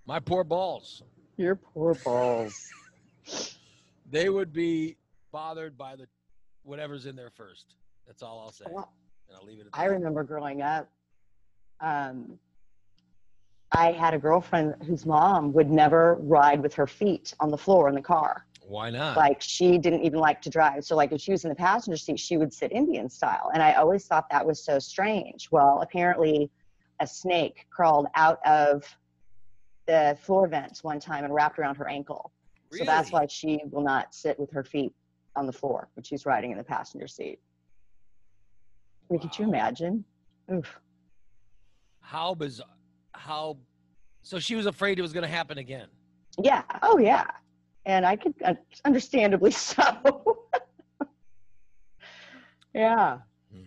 My poor balls. Your poor balls. They would be bothered by the whatever's in there first. That's all I'll say. Well, And I'll leave it at I that. remember growing up, um, I had a girlfriend whose mom would never ride with her feet on the floor in the car. Why not? Like, she didn't even like to drive. So, like, if she was in the passenger seat, she would sit Indian style. And I always thought that was so strange. Well, apparently a snake crawled out of the floor vents one time and wrapped around her ankle. Really? So that's why she will not sit with her feet on the floor when she's riding in the passenger seat. I mean, could you Wow. imagine? Oof. How bizarre. How. So she was afraid it was going to happen again. Yeah. Oh, yeah. And I could, understandably so. Yeah. Hmm.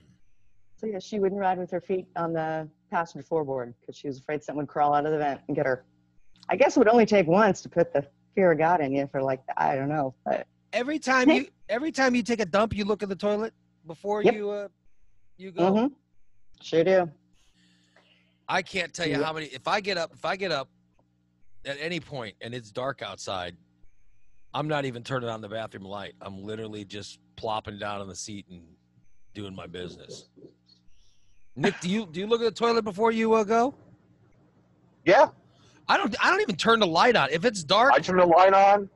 So, yeah, she wouldn't ride with her feet on the passenger floorboard because she was afraid someone would crawl out of the vent and get her. I guess it would only take once to put the fear of God in you for, like, I don't know. But Every time you take a dump, you look at the toilet before Yep. you go. Mm-hmm. Sure do. I can't tell you Yep. how many. If I get up at any point and it's dark outside, I'm not even turning on the bathroom light. I'm literally just plopping down on the seat and doing my business. Nick, do you look at the toilet before you go? Yeah, I don't even turn the light on. If it's dark, I turn the light on.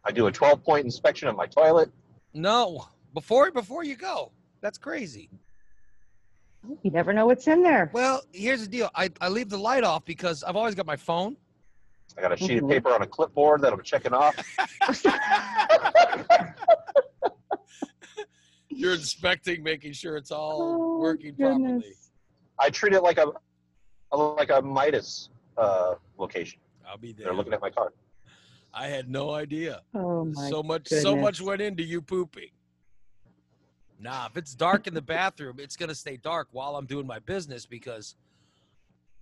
I do a 12-point inspection of my toilet. no. Before you go. That's crazy. You never know what's in there. Well, here's the deal. I leave the light off because I've always got my phone. I got a sheet of Mhm. paper on a clipboard that I'm checking off. You're inspecting, making sure it's all Oh, working goodness. properly. I treat it like a Midas location. I'll be there. They're looking at my car. I had no idea. Oh, my So much goodness. went into you pooping. Nah, if it's dark in the bathroom, it's gonna stay dark while I'm doing my business because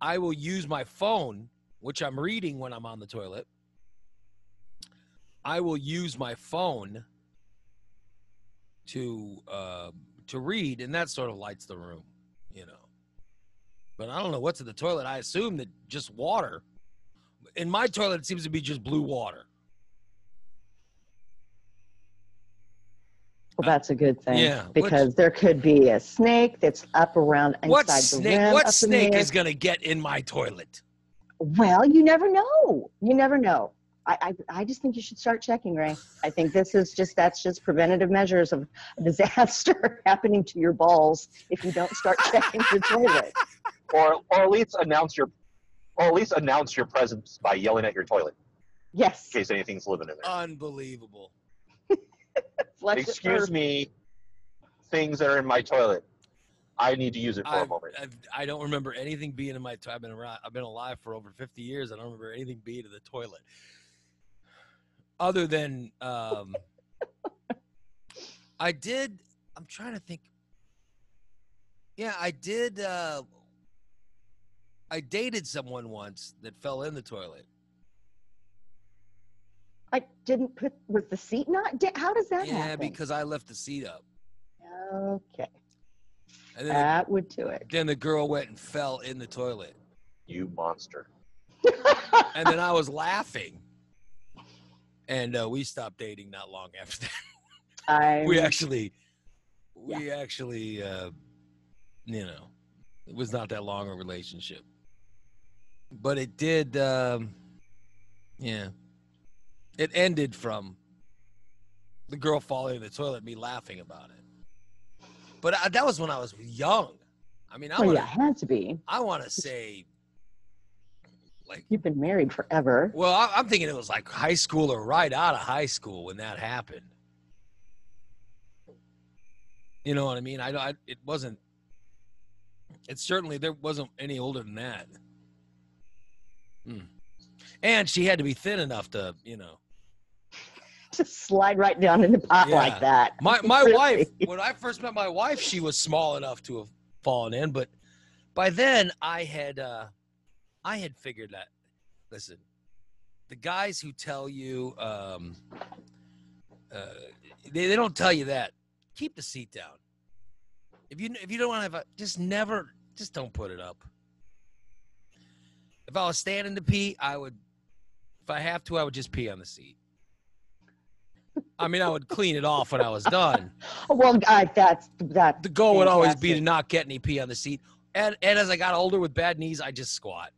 I will use my phone, which I'm reading when I'm on the toilet. I will use my phone to read, and that sort of lights the room, you know. But I don't know what's in the toilet. I assume that just water. In my toilet, it seems to be just blue water. Well, that's a good thing. Yeah, Because there could be a snake that's up around What inside the snake? rim. What up in snake there. is gonna get in my toilet? Well, you never know. You never know. I just think you should start checking, Ray. I think that's just preventative measures of a disaster happening to your balls if you don't start checking your toilet. Or at least announce your presence by yelling at your toilet Yes. in case anything's living in there. Unbelievable. Flush it Excuse first. me, things that are in my toilet. I need to use it for a moment. I don't remember anything being in my toilet. I've been alive for over 50 years. I don't remember anything being in the toilet. Other than I'm trying to think. Yeah, I did. I dated someone once that fell in the toilet. I didn't put, was the seat not, how does that Yeah, happen? because I left the seat up. Okay. And then, That would do it. then the girl went and fell in the toilet. You monster. And then I was laughing. And we stopped dating not long after that. We actually, you know, it was not that long a relationship. But it did, yeah. It ended from the girl falling in the toilet, me laughing about it. But that was when I was young. I mean, Well, yeah, it had to be. I want to say, like, You've been married forever. well, I'm thinking it was like high school or right out of high school when that happened. You know what I mean? It wasn't. It certainly there wasn't any older than that. And she had to be thin enough to, you know. Just slide right down in the pot Yeah. like that. My Really? wife, when I first met my wife, she was small enough to have fallen in, but by then I had figured that. Listen, the guys who tell you they don't tell you that. Keep the seat down. If you don't want to have just don't put it up. If I was standing to pee, I would. If I have to, I would just pee on the seat. I mean, I would clean it off when I was done. Well, that's The goal would always be to fantastic. not get any pee on the seat. And as I got older with bad knees, I just squat.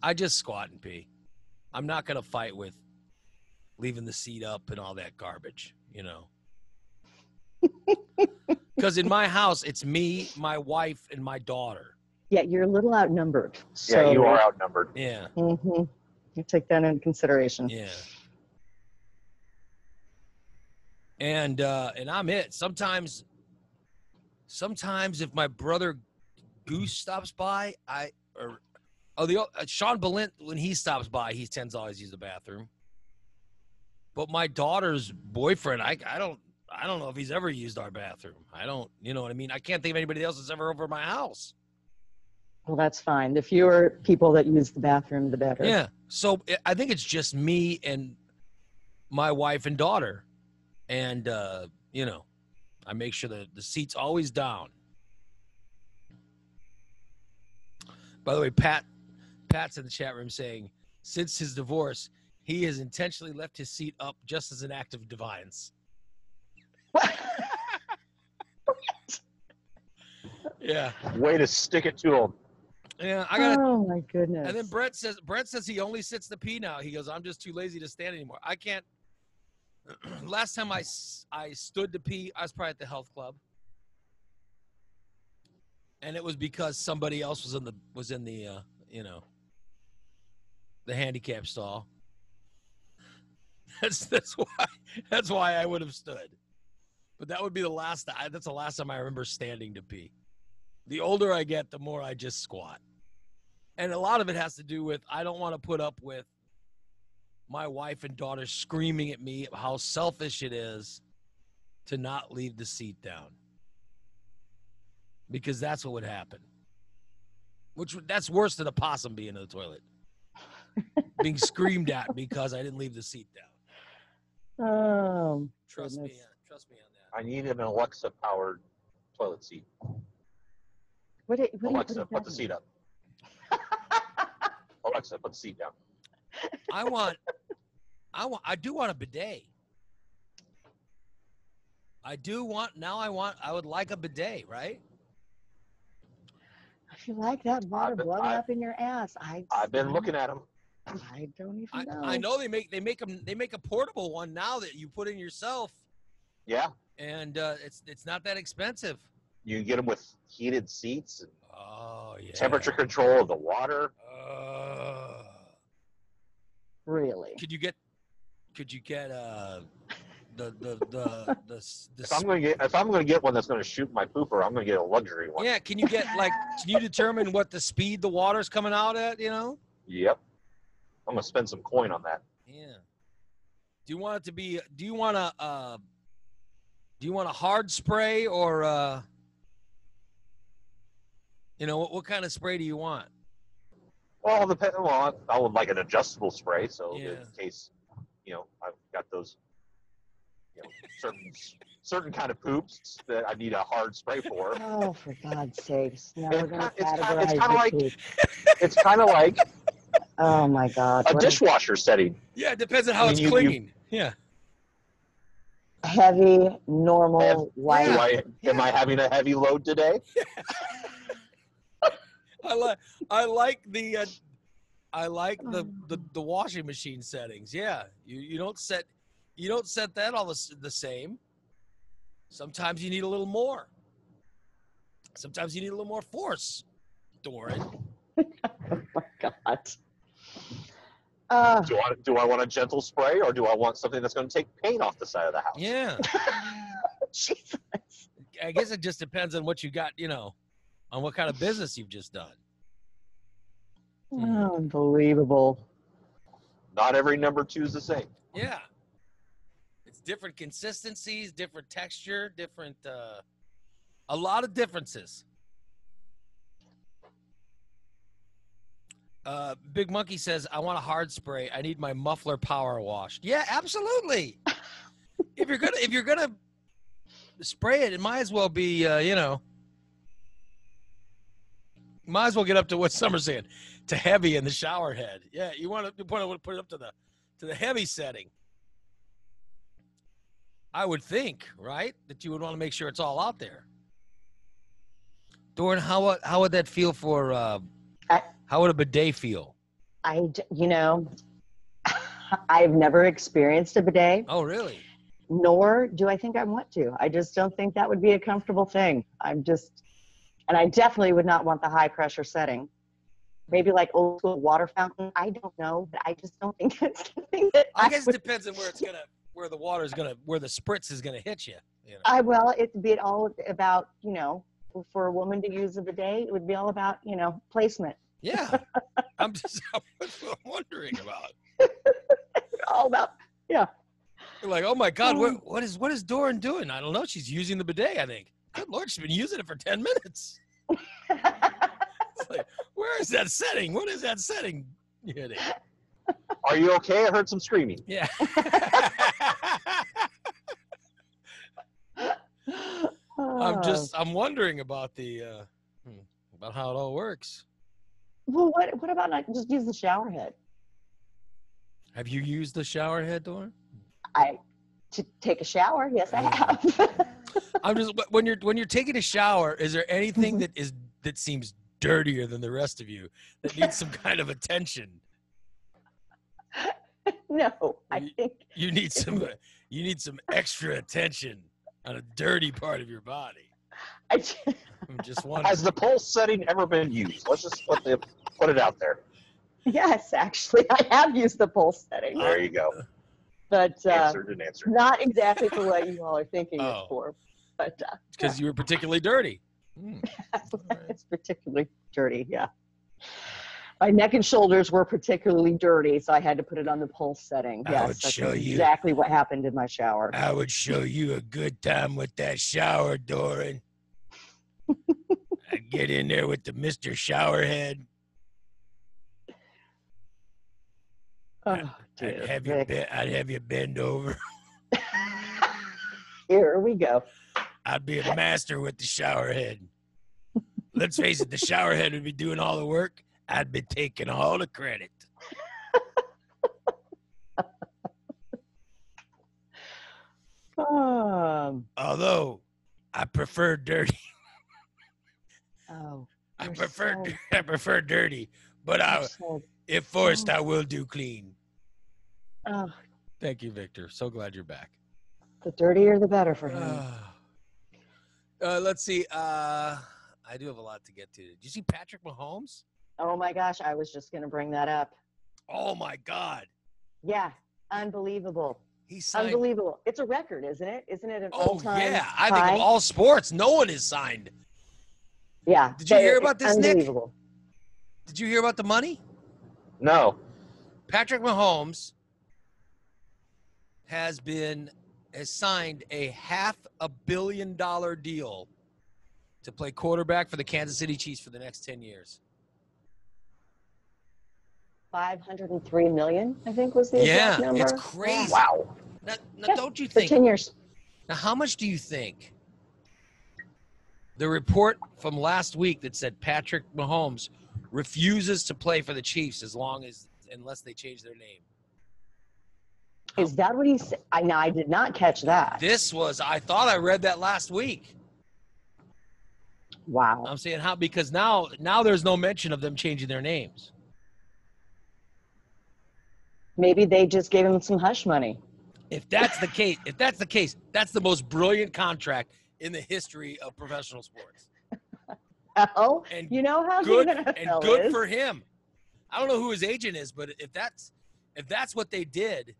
I just squat and pee. I'm not going to fight with leaving the seat up and all that garbage, you know. Because in my house, it's me, my wife, and my daughter. Yeah, you're a little outnumbered. So, Yeah, you are outnumbered. Yeah, Mm-hmm. You take that into consideration. yeah. And I'm it. Sometimes if my brother Goose stops by, Sean Balint, when he stops by, he tends to always use the bathroom. But my daughter's boyfriend, I don't know if he's ever used our bathroom. You know what I mean? I can't think of anybody else that's ever over at my house. Well, that's fine. The fewer people that use the bathroom, the better. Yeah. So I think it's just me and my wife and daughter. And, you know, I make sure that the seat's always down. By the way, Pat's in the chat room saying, since his divorce, he has intentionally left his seat up just as an act of defiance. Yeah. Way to stick it to him. Yeah, I got. Oh my goodness. And then Brett says he only sits to pee now. He goes, I'm just too lazy to stand anymore. I can't. Last time I stood to pee, I was probably at the health club, and it was because somebody else was in the you know, the handicap stall. That's why I would have stood. But that would be that's the last time I remember standing to pee. The older I get, the more I just squat. And a lot of it has to do with I don't want to put up with my wife and daughter screaming at me how selfish it is to not leave the seat down. Because that's what would happen. That's worse than a possum being in the toilet. Being screamed at because I didn't leave the seat down. Oh, Trust me goodness. on that. I need an Alexa-powered toilet seat. Alexa, does put that the mean? seat up. Alexa, put the seat down. I do want a bidet. I would like a bidet, right? If you like that water blowing I've- up in your ass, I've been looking at them. I don't even know. I know they make a portable one now that you put in yourself, Yeah, and it's not that expensive. you can get them with heated seats and Oh yeah. temperature control of the water. Really? Could you get the If I'm gonna get one that's gonna shoot my pooper, I'm gonna get a luxury one. yeah, can you determine what the speed the water's coming out at, you know? Yep. I'm gonna spend some coin on that. Yeah. Do you want a hard spray or you know, what kind of spray do you want? Well, I would like an adjustable spray, so Yeah. in case, I've got those, certain kind of poops that I need a hard spray for. Oh, for God's sakes! Now It's we're going to ki- it's ki- categorize it's kinda the like- poop. It's kind of like Oh my God! a What dishwasher setting. Yeah, it depends on how I mean, it's you- clinging. Yeah. a heavy, normal, white. Am I having a heavy load today? I like the washing machine settings. Yeah, you don't set that all the same. Sometimes you need a little more. Sometimes you need a little more force, Doran. Oh my God! Do I want a gentle spray, or do I want something that's going to take paint off the side of the house? Yeah, Jesus! I guess it just depends on what you got. On what kind of business you've just done. Unbelievable. Not every number 2 is the same. Yeah, it's different consistencies, different texture, different. A lot of differences. Big Monkey says, I want a hard spray. I need my muffler power washed. Yeah, absolutely. if you're gonna spray it, it might as well be Might as well get up to what Summer's saying, to heavy in the shower head. Yeah, you want to put it up to the heavy setting. I would think, right, that you would want to make sure it's all out there. Doran, how would that feel for? How would a bidet feel? I've never experienced a bidet. Oh, really? Nor do I think I want to. I just don't think that would be a comfortable thing. And I definitely would not want the high pressure setting. Maybe like old school water fountain. I don't know, but I just don't think that's something that I guess it depends on where the spritz is gonna hit you. It'd be all about, for a woman to use a bidet, it would be all about, placement. Yeah. That's what I'm wondering about. All about, yeah. You're like, oh my God, what is Doran doing? I don't know. She's using the bidet, I think. Good Lord, she's been using it for 10 minutes. It's like, where is that setting? What is that setting hitting? Are you okay? I heard some screaming. Yeah. I'm wondering about about how it all works. Well, what about not just use the shower head? Have you used the shower head, Doran? To take a shower, yes, I have. I'm just when you're taking a shower, is there anything that seems dirtier than the rest of you that needs some kind of attention? No, I think you need some extra attention on a dirty part of your body. I'm just wondering. Has the pulse setting ever been used? Let's just put it out there. Yes, actually, I have used the pulse setting. There you go. But answered and answered. Not exactly for what you all are thinking it for. But because you were particularly dirty. It's particularly dirty, yeah. My neck and shoulders were particularly dirty, so I had to put it on the pulse setting. Yes, that's exactly what happened in my shower. I would show you a good time with that shower, Doran. I'd get in there with the Mr. Showerhead. Oh, I'd have you bend over. Here we go. I'd be a master with the shower head. Let's face it, the shower head would be doing all the work. I'd be taking all the credit. Although I prefer dirty. Oh, I prefer dirty, but if forced, I will do clean. Oh. Thank you, Victor. So glad you're back. The dirtier, the better for him. Let's see. I do have a lot to get to. Did you see Patrick Mahomes? Oh, my gosh. I was just going to bring that up. Oh, my God. Yeah. Unbelievable. He's signed. Unbelievable. It's a record, isn't it? Isn't it an all-time yeah. I think of all sports, no one is signed. Yeah. Did you hear about this, unbelievable. Nick? Did you hear about the money? No. Patrick Mahomes has signed a $500 million deal to play quarterback for the Kansas City Chiefs for the next 10 years. 503 million, I think was the exact number. It's crazy. Wow. Now don't you think? For 10 years. Now, how much do you think the report from last week that said Patrick Mahomes refuses to play for the Chiefs unless they change their name? Is that what he said? I did not catch that. I thought I read that last week. Wow. I'm saying how, because now there's no mention of them changing their names. Maybe they just gave him some hush money. If that's the case, that's the most brilliant contract in the history of professional sports. Oh, and you know how good the NFL and good is. for him. I don't know who his agent is, but if that's what they did,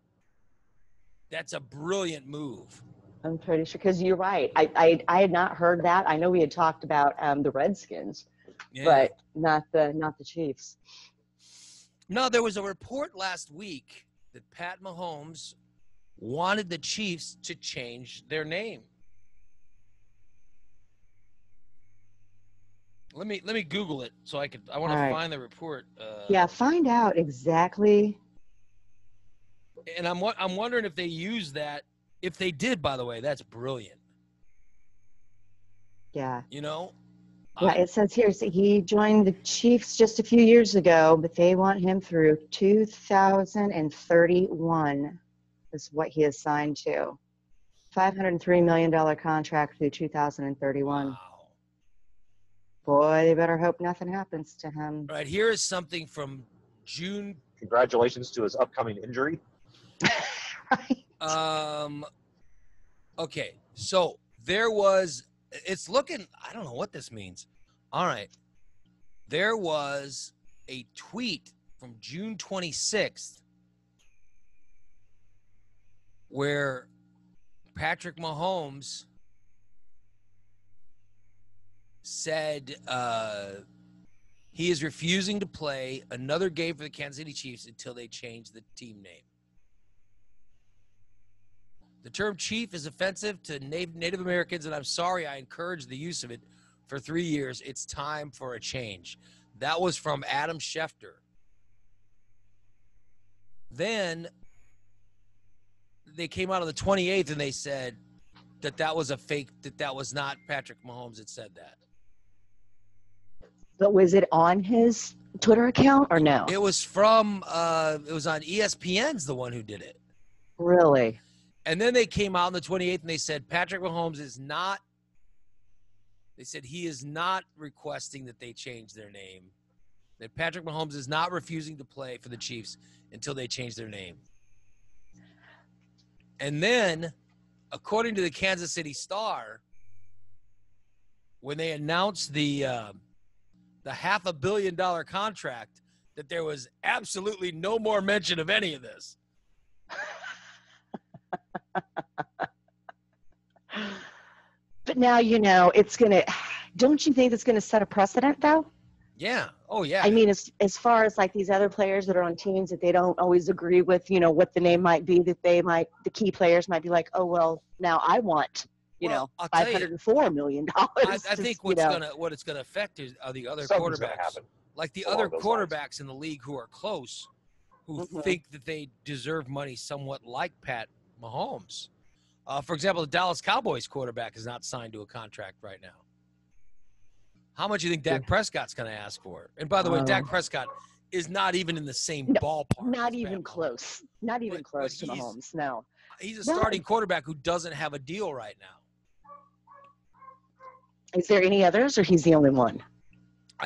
that's a brilliant move. I'm pretty sure, because you're right. I had not heard that. I know we had talked about the Redskins, but not the Chiefs. No, there was a report last week that Pat Mahomes wanted the Chiefs to change their name. Let me Google it so I want to find the report. Yeah, find out exactly. And I'm wondering if they used that. If they did, by the way, that's brilliant. Yeah. You know, Yeah, it says here so he joined the Chiefs just a few years ago, but they want him through 2031 is what he is signed to. $503 million contract through 2031. Wow. Boy, they better hope nothing happens to him. All right, here is something from June. Congratulations to his upcoming injury. Right. Okay, so there was, it's looking, I don't know what this means. All right. There was a tweet from June 26th where Patrick Mahomes said he is refusing to play another game for the Kansas City Chiefs until they change the team name. The term chief is offensive to Native Americans, and I'm sorry I encouraged the use of it for 3 years. It's time for a change. That was from Adam Schefter. Then they came out on the 28th and they said that was a fake, that was not Patrick Mahomes that said that. But was it on his Twitter account or no? It was from, it was on ESPN's the one who did it. Really? And then they came out on the 28th and they said Patrick Mahomes is not, they said he is not requesting that they change their name. That Patrick Mahomes is not refusing to play for the Chiefs until they change their name. And then, according to the Kansas City Star, when they announced the $500 million contract, that there was absolutely no more mention of any of this. But now, it's going to, don't you think it's going to set a precedent though? Yeah. Oh, yeah. I mean, as far as like these other players that are on teams that they don't always agree with, what the name might be, that the key players might be like, oh, well, now I want, I'll tell you, $504 million. I think what it's gonna affect are the other Something's gonna quarterbacks, happen like the along other those quarterbacks in the league who are close, who Mhm. think that they deserve money somewhat like Pat Mahomes. For example, the Dallas Cowboys quarterback is not signed to a contract right now. How much do you think Dak Prescott's going to ask for? And by the way, Dak Prescott is not even in the same ballpark. Not as even Pat close. Not even But close to he's- Mahomes. No. Mahomes. He's a No. starting quarterback who doesn't have a deal right now. Is there any others, or he's the only one?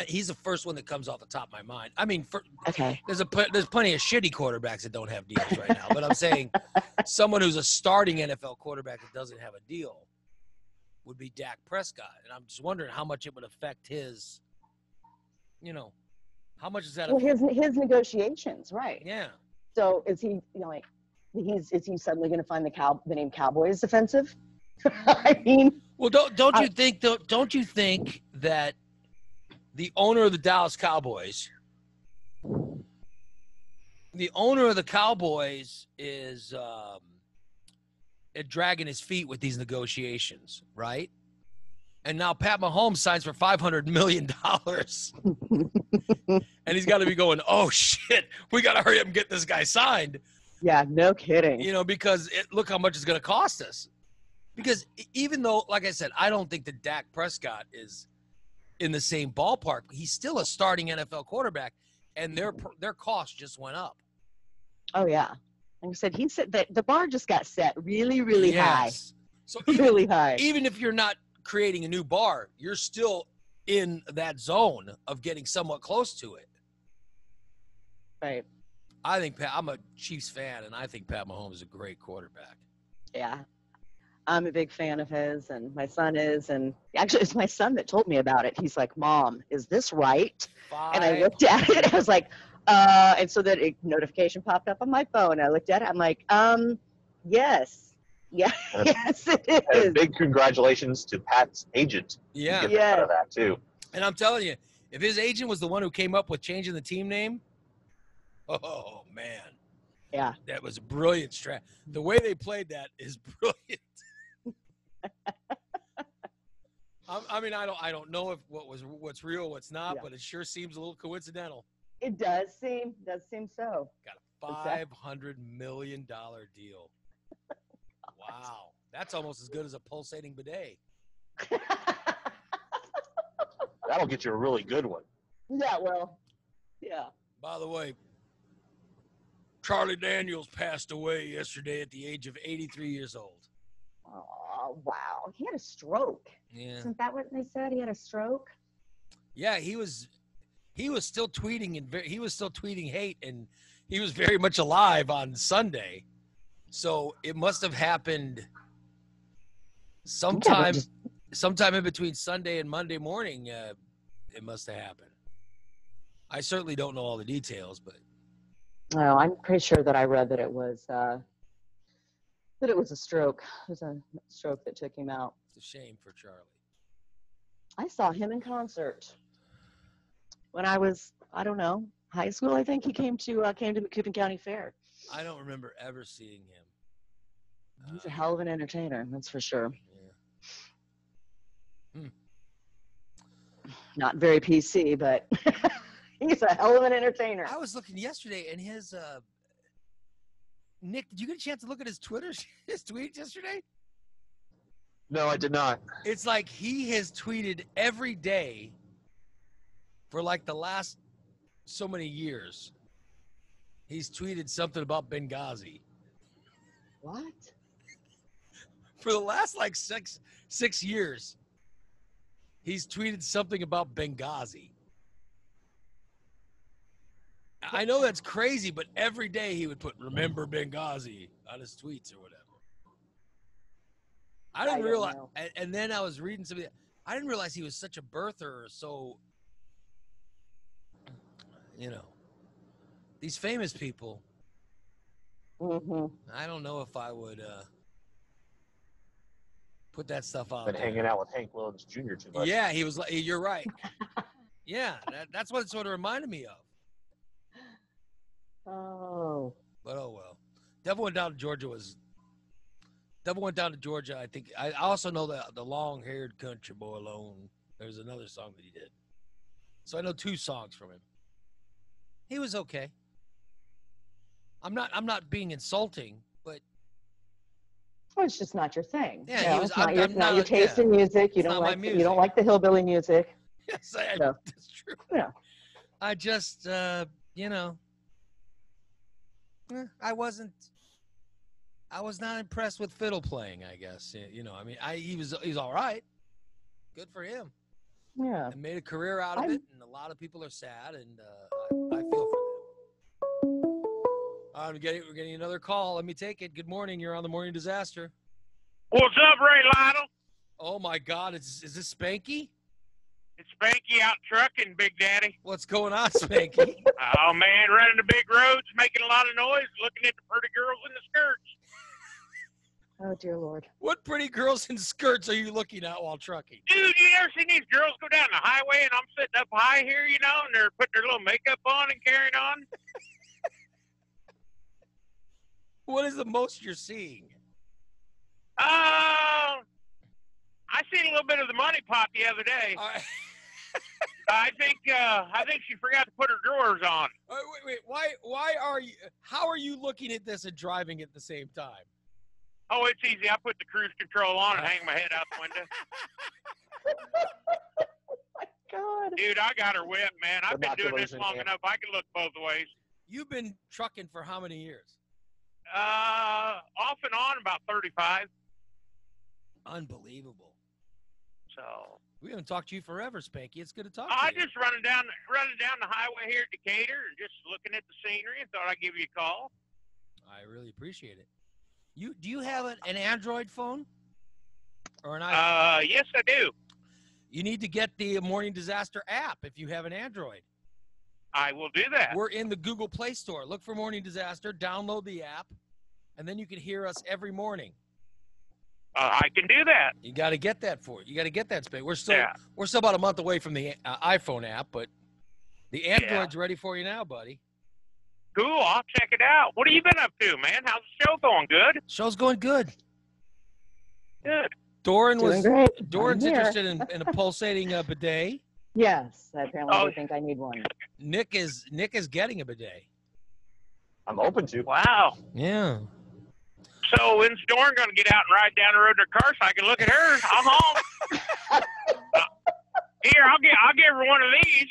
He's the first one that comes off the top of my mind. I mean, Okay. there's plenty of shitty quarterbacks that don't have deals right now, but I'm saying someone who's a starting NFL quarterback that doesn't have a deal would be Dak Prescott. And I'm just wondering how much it would affect his, how much does that Well, affect? his negotiations, right? Yeah. So is he, is he suddenly going to find the name Cowboys offensive? I mean, Well, don't you think that the owner of the Dallas Cowboys, is dragging his feet with these negotiations, right? And now Pat Mahomes signs for $500 million. And he's got to be going, oh, shit, we got to hurry up and get this guy signed. yeah, no kidding. Because look how much it's going to cost us. Because even though, like I said, I don't think that Dak Prescott is in the same ballpark, he's still a starting NFL quarterback, and their cost just went up. Oh, yeah. Like I said, he said that the bar just got set really, really high. So Really high. even if you're not creating a new bar, you're still in that zone of getting somewhat close to it. Right. I'm a Chiefs fan, and I think Pat Mahomes is a great quarterback. Yeah. I'm a big fan of his, and my son is. And actually, it's my son that told me about it. He's like, Mom, is this right? And I looked at it. I was like, and so that a notification popped up on my phone. I looked at it. I'm like, yes. Yeah, yes, it And is. big congratulations to Pat's agent. Yeah. Get the cut of that too. And I'm telling you, if his agent was the one who came up with changing the team name, oh, man. Yeah. That was a brilliant strat. The way they played that is brilliant. I mean, I don't know if what's real, what's not, Yeah. but it sure seems a little coincidental. It does seem so. Got a $500 million deal. Wow. That's almost as good as a pulsating bidet. That'll get you a really good one. Yeah, well, yeah. By the way, Charlie Daniels passed away yesterday at the age of 83 years old. Oh, wow. He had a stroke. Yeah. Isn't that what they said? He had a stroke? Yeah, he was still tweeting he was still tweeting hate, and he was very much alive on Sunday. So it must have happened sometime in between Sunday and Monday morning. It must have happened. I certainly don't know all the details, but No, I'm pretty sure that I read that it was a stroke. It was a stroke that took him out. it's a shame for Charlie. I saw him in concert when I was, I don't know, high school. I think he came to Macoupin County Fair. I don't remember ever seeing him. He's a hell of an entertainer, that's for sure. Yeah. Not very PC, but he's a hell of an entertainer. I was looking yesterday, and his Nick, did you get a chance to look at his his tweets yesterday? No, I did not. It's like he has tweeted every day for like the last so many years. He's tweeted something about Benghazi. What? For the last like six years, he's tweeted something about Benghazi. I know that's crazy, but every day he would put "Remember Benghazi" on his tweets or whatever. I didn't realize, and then I was reading something. I didn't realize he was such a birther. Or so, these famous people. Mm-hmm. I don't know if I would put that stuff out. Been hanging out with Hank Williams Jr. too much. Yeah, he was. You're right. Yeah, that's what it sort of reminded me of. Oh. But oh well. Devil Went Down to Georgia. I think I also know the long-haired country boy alone. There's another song that he did. So I know 2 songs from him. He was okay. I'm not being insulting, but Well, it's just not your thing. Yeah, You know, he was- it's not I'm your, not- not your taste in music. You It's don't not my like music. you don't like the hillbilly music. yes, Yeah. that's true. Yeah. I just I was not impressed with fiddle playing, I guess. I mean, he's all right. Good for him. Yeah. And made a career out of I'm- it, and a lot of people are sad, and I feel for them. We're getting another call. Let me take it. Good morning. You're on the Morning Disaster. What's up, Ray Lytle? Oh my God, is this Spanky? It's Spanky out trucking, Big Daddy. What's going on, Spanky? Oh, man, running the big roads, making a lot of noise, looking at the pretty girls in the skirts. Oh dear Lord. What pretty girls in skirts are you looking at while trucking? Dude, you ever seen these girls go down the highway and I'm sitting up high here, and they're putting their little makeup on and carrying on? What is the most you're seeing? I seen a little bit of the money pop the other day. All right. I think she forgot to put her drawers on. Wait. How are you looking at this and driving at the same time? Oh, it's easy. I put the cruise control on and hang my head out the window. God. Dude, I got her whipped, man. I've been doing this Binoculars in long hand. enough. I can look both ways. You've been trucking for how many years? Off and on about 35. Unbelievable. So We haven't talked to you forever, Spanky. It's good to talk I to you. just running down the highway here at Decatur and just looking at the scenery and thought I'd give you a call. I really appreciate it. Do you have an Android phone or an iPhone? Yes, I do. You need to get the Morning Disaster app if you have an Android. I will do that. We're in the Google Play Store. Look for Morning Disaster, download the app, and then you can hear us every morning. I can do that. You got to get that for it. You got to get that space. We're still Yeah. about a month away from the iPhone app, but the Android's ready for you now, buddy. Cool. I'll check it out. What have you been up to, man? How's the show going? Good? Show's going good. Good. Doran's Doing great. I'm here. interested in a pulsating bidet. Yes, apparently Oh. they think I need one. Nick is getting a bidet. I'm open to. Wow. Yeah. So when's Dorn going to get out and ride down the road in her car so I can look at her? I'm home. Here, I'll give her one of these.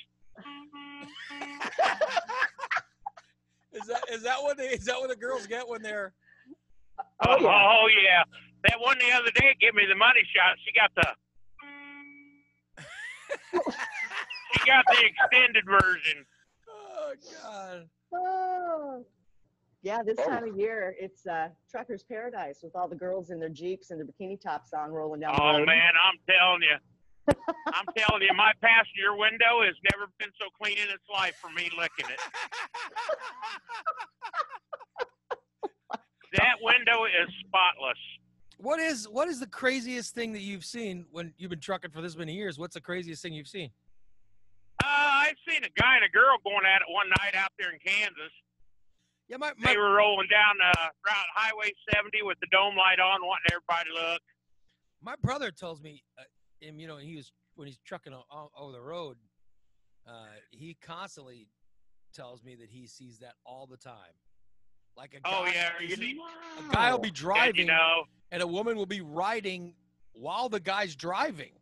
Is that what the girls get when they're? Oh, yeah. Oh yeah. That one the other day gave me the money shot. She got the extended version. Oh God. Oh. Yeah, this time of year, it's trucker's paradise with all the girls in their Jeeps and their bikini tops on rolling down the Oh road. man, I'm telling you, my passenger window has never been so clean in its life for me licking it. That window is spotless. What is the craziest thing that you've seen when you've been trucking for this many years? What's the craziest thing you've seen? I've seen a guy and a girl going at it one night out there in Kansas. Yeah, They were rolling down Route Highway 70 with the dome light on, wanting everybody to look. my brother tells me, when he's trucking over the road, he constantly tells me that he sees that all the time. Like a guy will be driving, and a woman will be riding while the guy's driving.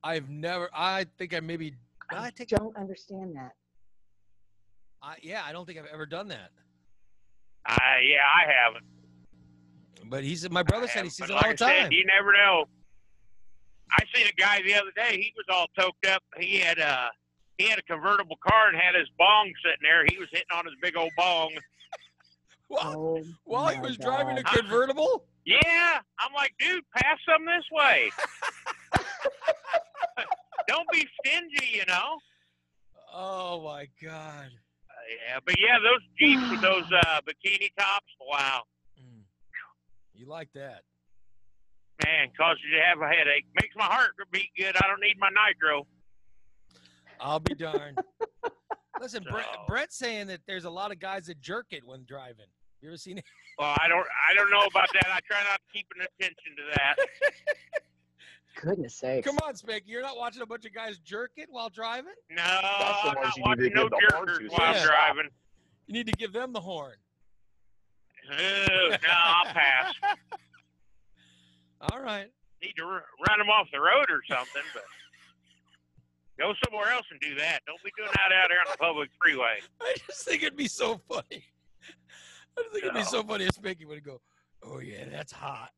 I don't understand that. I don't think I've ever done that. I haven't. But my brother said he sees it all the Like I time. said, you never know. I seen a guy the other day. He was all toked up. He had a convertible car and had his bong sitting there. He was hitting on his big old bong. While he was driving a convertible? Yeah. I'm like, dude, pass some this way. Don't be stingy, you know. Oh my God. But those Jeeps with those bikini tops, wow. You like that? Man, causes you to have a headache. Makes my heart beat good. I don't need my nitro. I'll be darned. Listen, Brett's saying that there's a lot of guys that jerk it when driving. You ever seen it? Well, I don't know about that. I try not to keep an attention to that. Goodness sakes. Come on, Spanky. You're not watching a bunch of guys jerk it while driving? No, I'm not watching no jerkers while I'm driving. You need to give them the horn. No, I'll pass. All right. Need to run them off the road or something, but go somewhere else and do that. Don't be doing that out there on the public freeway. I just think it'd be so funny. I just think it'd be so funny if Spanky would go, "Oh yeah, that's hot.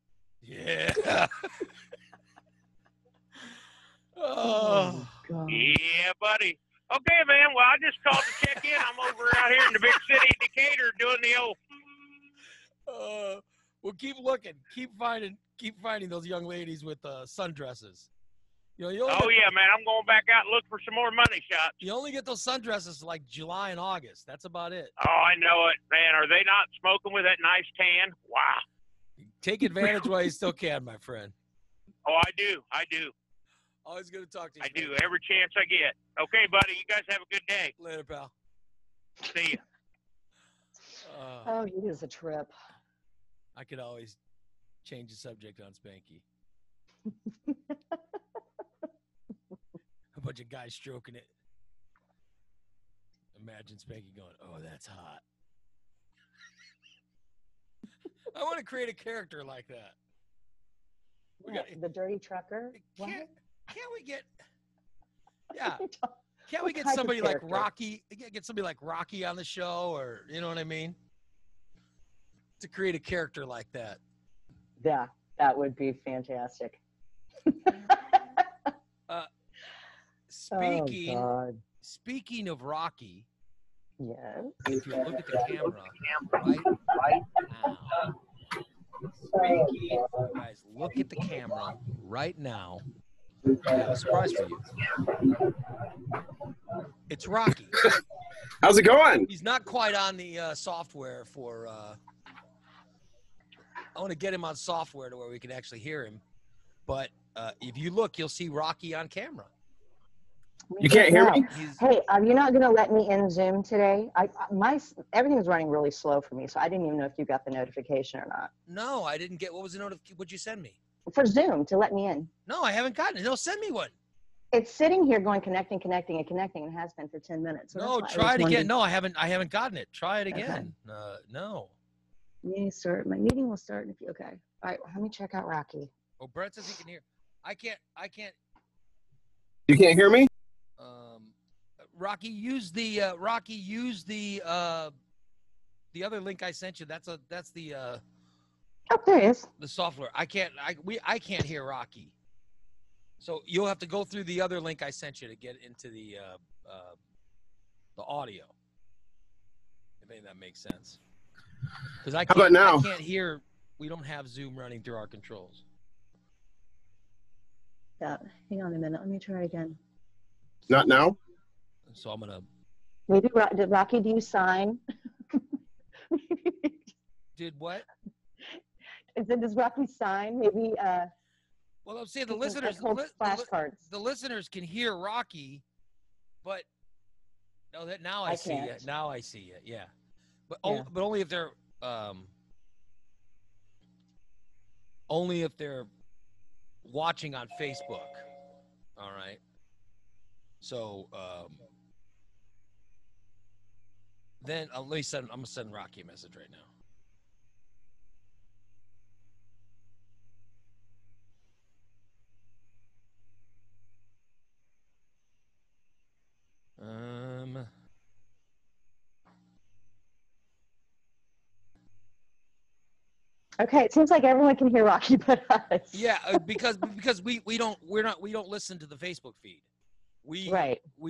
Yeah." Oh, God. Yeah, buddy. Okay, man. Well, I just called to check in. I'm over out here in the big city of Decatur doing the old. Well, keep looking. Keep finding those young ladies with sundresses. Yeah, man. I'm going back out and look for some more money shots. You only get those sundresses like July and August. That's about it. Oh, I know it, man. Are they not smoking with that nice tan? Wow. Take advantage while you still can, my friend. Oh, I do. Always good to talk to you. I do. Every chance I get. Okay, buddy. You guys have a good day. Later, pal. See ya. Oh, it is a trip. I could always change the subject on Spanky. A bunch of guys stroking it. Imagine Spanky going, "Oh, that's hot." I want to create a character like that. The dirty trucker? Can't we get? Yeah. Can't we get type of somebody like character? Rocky? Get somebody like Rocky on the show, or you know what I mean? To create a character like that. Yeah, that would be fantastic. Speaking of Rocky, yes. if you look at the camera right now, Spanky, guys, look at the camera right now. I have a surprise for you. It's Rocky. How's it going? He's not quite on the software for. I want to get him on software to where we can actually hear him. But if you look, you'll see Rocky on camera. You can't hear me? Hey, are you not going to let me in Zoom today? Everything's running really slow for me, so I didn't even know if you got the notification or not. No, I didn't get. What was the notification? What'd you send me? For Zoom, to let me in. No, I haven't gotten it. No, send me one. It's sitting here going connecting, and has been for 10 minutes. So no, try it again. No, I haven't gotten it. Try it again. Okay. No. My meeting will start in a few. Okay. All right, let me check out Rocky. Oh, Brett says he can hear. I can't. You can't hear me? Rocky, use the other link I sent you. That's the Oh, there he is. the software. I can't hear Rocky. So you'll have to go through the other link I sent you to get into the audio. If any of that makes sense. Because How about now? I can't hear. We don't have Zoom running through our controls. Yeah. Hang on a minute. Let me try again. Not now? So I'm gonna. Maybe did Rocky, do you sign? Did what? Does Rocky sign? Maybe. Well, I'm saying the he can, listeners, like, hold flashcards. the listeners can hear Rocky, but now I see can't. it. Now I see it. Yeah, but Yeah. but only if they're watching on Facebook. All right. So then I'm gonna send Rocky a message right now. Okay, it seems like everyone can hear Rocky but us. Yeah, because we don't listen to the Facebook feed. We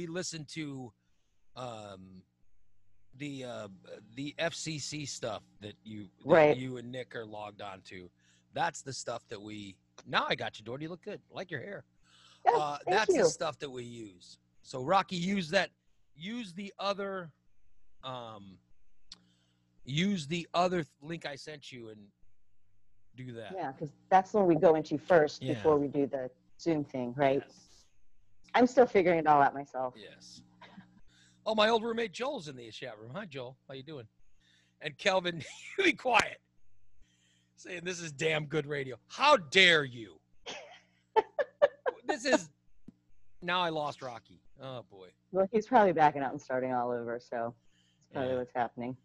listen to the FCC stuff that you and Nick are logged on to. That's the stuff that we. Now I got you, Dorothy. You look good. I like your hair. Yeah, that's you. the stuff that we use. So Rocky, use that. Use the other link I sent you and do that. Yeah, because that's the one we go into first before we do the Zoom thing, right? Yes. I'm still figuring it all out myself. Yes. Oh, my old roommate Joel's in the chat room. Hi, Joel. How you doing? And Kelvin, you be quiet. Saying this is damn good radio. How dare you? This is. Now I lost Rocky. Oh boy. Well, he's probably backing out and starting all over, so that's probably what's happening.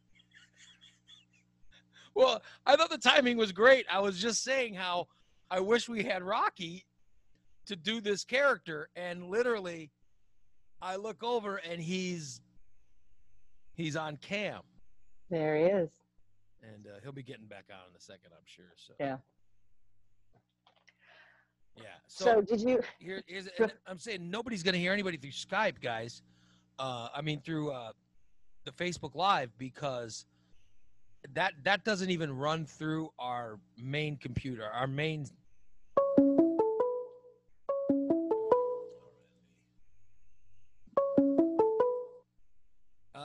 Well, I thought the timing was great. I was just saying how I wish we had Rocky to do this character, and literally I look over and he's on cam. There he is. And he'll be getting back on in a second, I'm sure. So yeah. Yeah. So did you? I'm saying nobody's going to hear anybody through Skype, guys. Through the Facebook Live, because that doesn't even run through our main computer. Our main.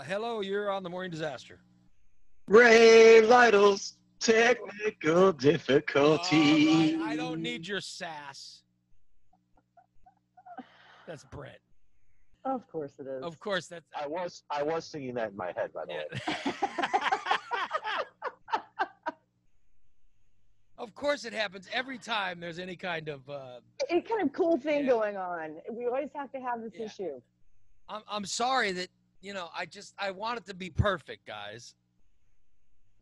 Hello, you're on the Morning Disaster. Ray Lytle's technical difficulty. I don't need your sass. That's Brett. Of course it is. Of course that's. I was singing that in my head, by the way. Of course it happens every time there's any kind of any kind of cool thing going on. We always have to have this issue. I'm sorry that I want it to be perfect, guys.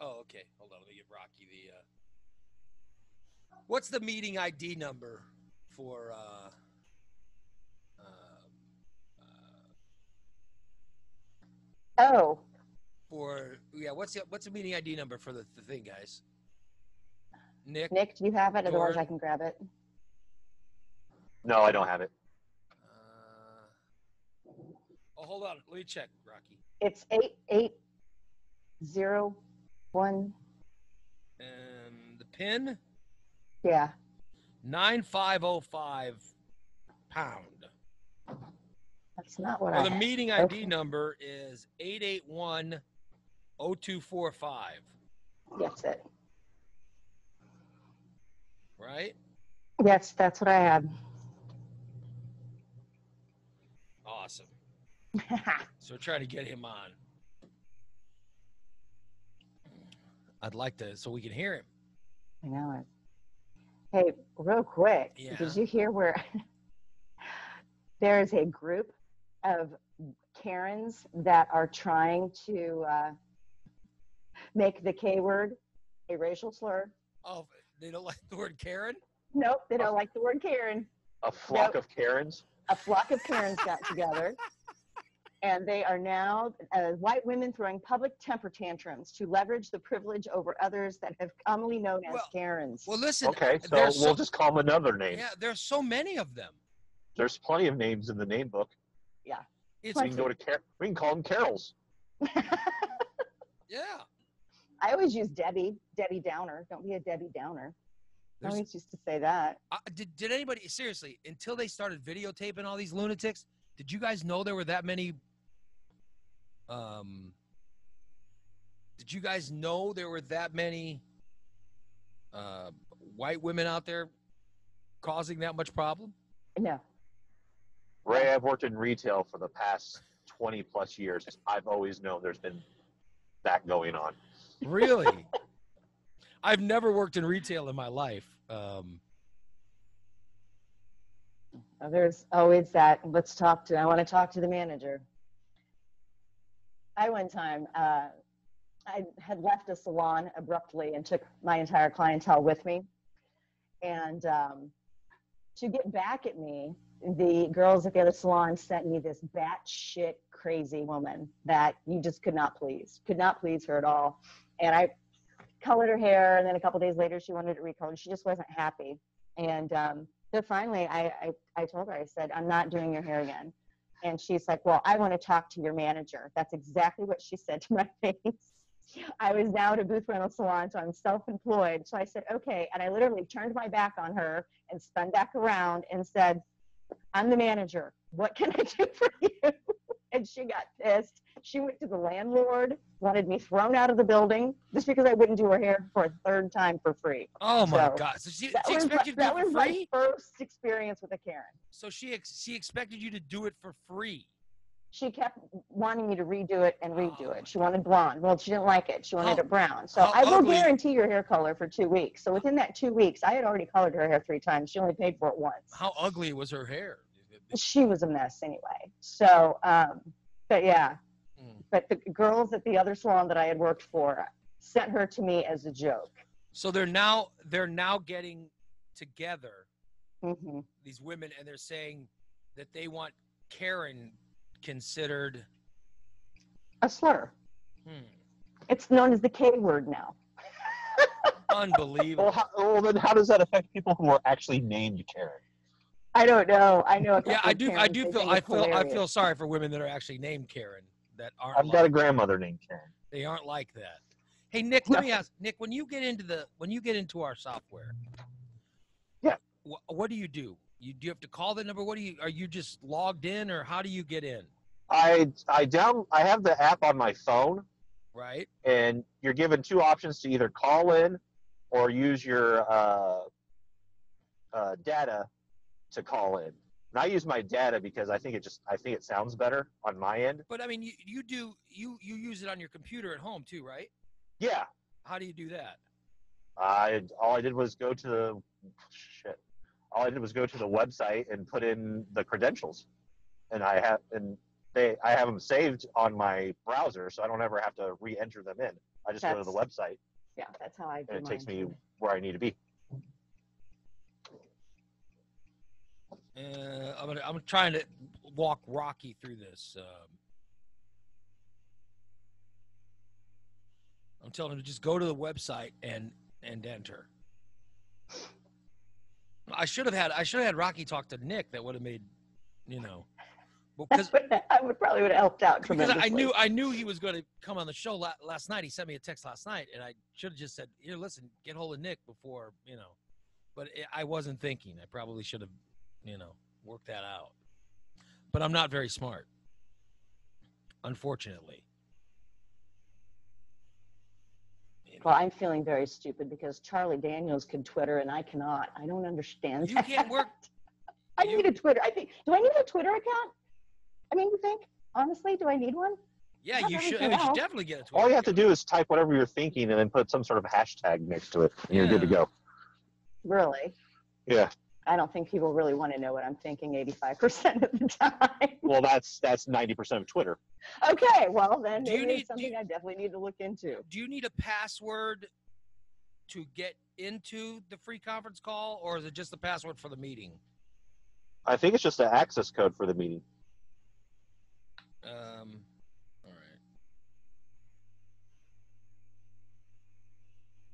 Oh, okay. Hold on. Let me give Rocky the. What's the meeting ID number for? What's the meeting ID number for the thing, guys? Nick, do you have it? Otherwise, I can grab it. No, I don't have it. Hold on. Let me check, Rocky. It's 8801. The PIN? Yeah. 9505 pound. That's not what the meeting ID number is 8810245. That's it. Right? Yes, that's what I had. Awesome. So we're trying to get him on. I'd like to, so we can hear him. I know it. Hey, real quick, did you hear where there's a group of Karens that are trying to make the K word a racial slur? Oh, they don't like the word Karen? Nope, they don't like the word Karen. A flock of Karens? a flock of Karens got together, and they are now white women throwing public temper tantrums to leverage the privilege over others that have commonly known as Karens. Well, listen. Okay, so we'll just call them another name. Yeah, there's so many of them. There's plenty of names in the name book. Yeah. It's, We can call them Carols. yeah. I always use Debbie Downer. Don't be a Debbie Downer. I always used to say that. Did anybody, seriously, until they started videotaping all these lunatics, did you guys know there were that many, did you guys know there were that many white women out there causing that much problem? No. Ray, I've worked in retail for the past 20 plus years. I've always known there's been that going on. Really? I've never worked in retail in my life. There's always that. I want to talk to the manager. One time, I had left a salon abruptly and took my entire clientele with me. And to get back at me, the girls at the other salon sent me this batshit crazy woman that you just could not please her at all. And I colored her hair, and then a couple days later she wanted it recolored. She just wasn't happy. And so finally I told her, I said, I'm not doing your hair again. And she's like, well, I want to talk to your manager. That's exactly what she said to my face. I was now at a booth rental salon, so I'm self-employed. So I said, okay. And I literally turned my back on her and spun back around and said, I'm the manager. What can I do for you? And she got pissed. She went to the landlord, wanted me thrown out of the building just because I wouldn't do her hair for a third time for free. Oh my God! So she expected you to do it for free? That was my first experience with a Karen. So she expected you to do it for free. She kept wanting me to redo it and redo it. She wanted blonde. Well, she didn't like it. She wanted it brown. So I will guarantee your hair color for 2 weeks. So within that 2 weeks, I had already colored her hair 3 times. She only paid for it once. How ugly was her hair? She was a mess anyway. So, but yeah. But the girls at the other salon that I had worked for sent her to me as a joke. So they're now getting together, these women, and they're saying that they want Karen considered a slur. It's known as the K word now. Unbelievable. Well, then how does that affect people who are actually named Karen? I don't know. I know. Yeah, I feel sorry for women that are actually named Karen that aren't. I've got a grandmother named Karen. They aren't like that. Hey Nick, let me ask Nick, when you get into our software, yeah, what do? Do you have to call the number? Are you just logged in, or how do you get in? I have the app on my phone. Right. And you're given 2 options to either call in or use your data to call in. And I use my data because I think it sounds better on my end. But I mean, you use it on your computer at home too, right? Yeah. How do you do that? All I did was go to the website and put in the credentials, and I have them saved on my browser, so I don't ever have to re-enter them in. I just go to the website. Yeah, that's how I do. And it takes me where I need to be. I'm trying to walk Rocky through this. I'm telling him to just go to the website and enter. I should have had Rocky talk to Nick. That would have made, because I would have helped out tremendously. Because I knew he was going to come on the show last night. He sent me a text last night, and I should have just said, "Here, listen, get hold of Nick before But I wasn't thinking. I probably should have, worked that out. But I'm not very smart, unfortunately. Well, I'm feeling very stupid because Charlie Daniels can Twitter and I cannot. I don't understand. You can't work. I need a Twitter. Do I need a Twitter account? I mean, you think? Honestly, do I need one? Yeah, you should. You should definitely get a Twitter. All you have to do is type whatever you're thinking and then put some sort of hashtag next to it, and you're good to go. Really? Yeah. I don't think people really want to know what I'm thinking 85% of the time. Well, that's 90% of Twitter. Okay, well then maybe it's something I definitely need to look into. Do you need a password to get into the free conference call, or is it just the password for the meeting? I think it's just an access code for the meeting. All right.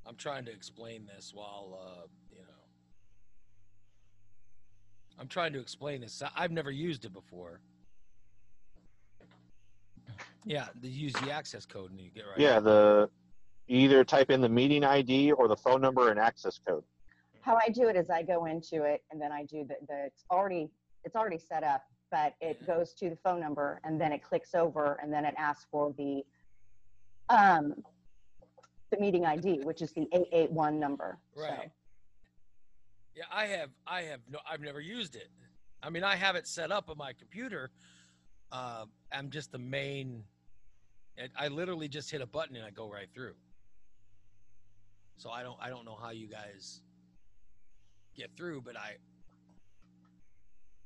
I'm trying to explain this while, I'm trying to explain this. I've never used it before. Yeah, they use the access code and you get right. Yeah, you either type in the meeting ID or the phone number and access code. How I do it is I go into it and then I do it's already set up, but it goes to the phone number and then it clicks over and then it asks for the meeting ID, which is the 881 number. Right. So. Yeah, I've never used it. I mean, I have it set up on my computer. I'm just the main. I literally just hit a button and I go right through. So I don't know how you guys get through, but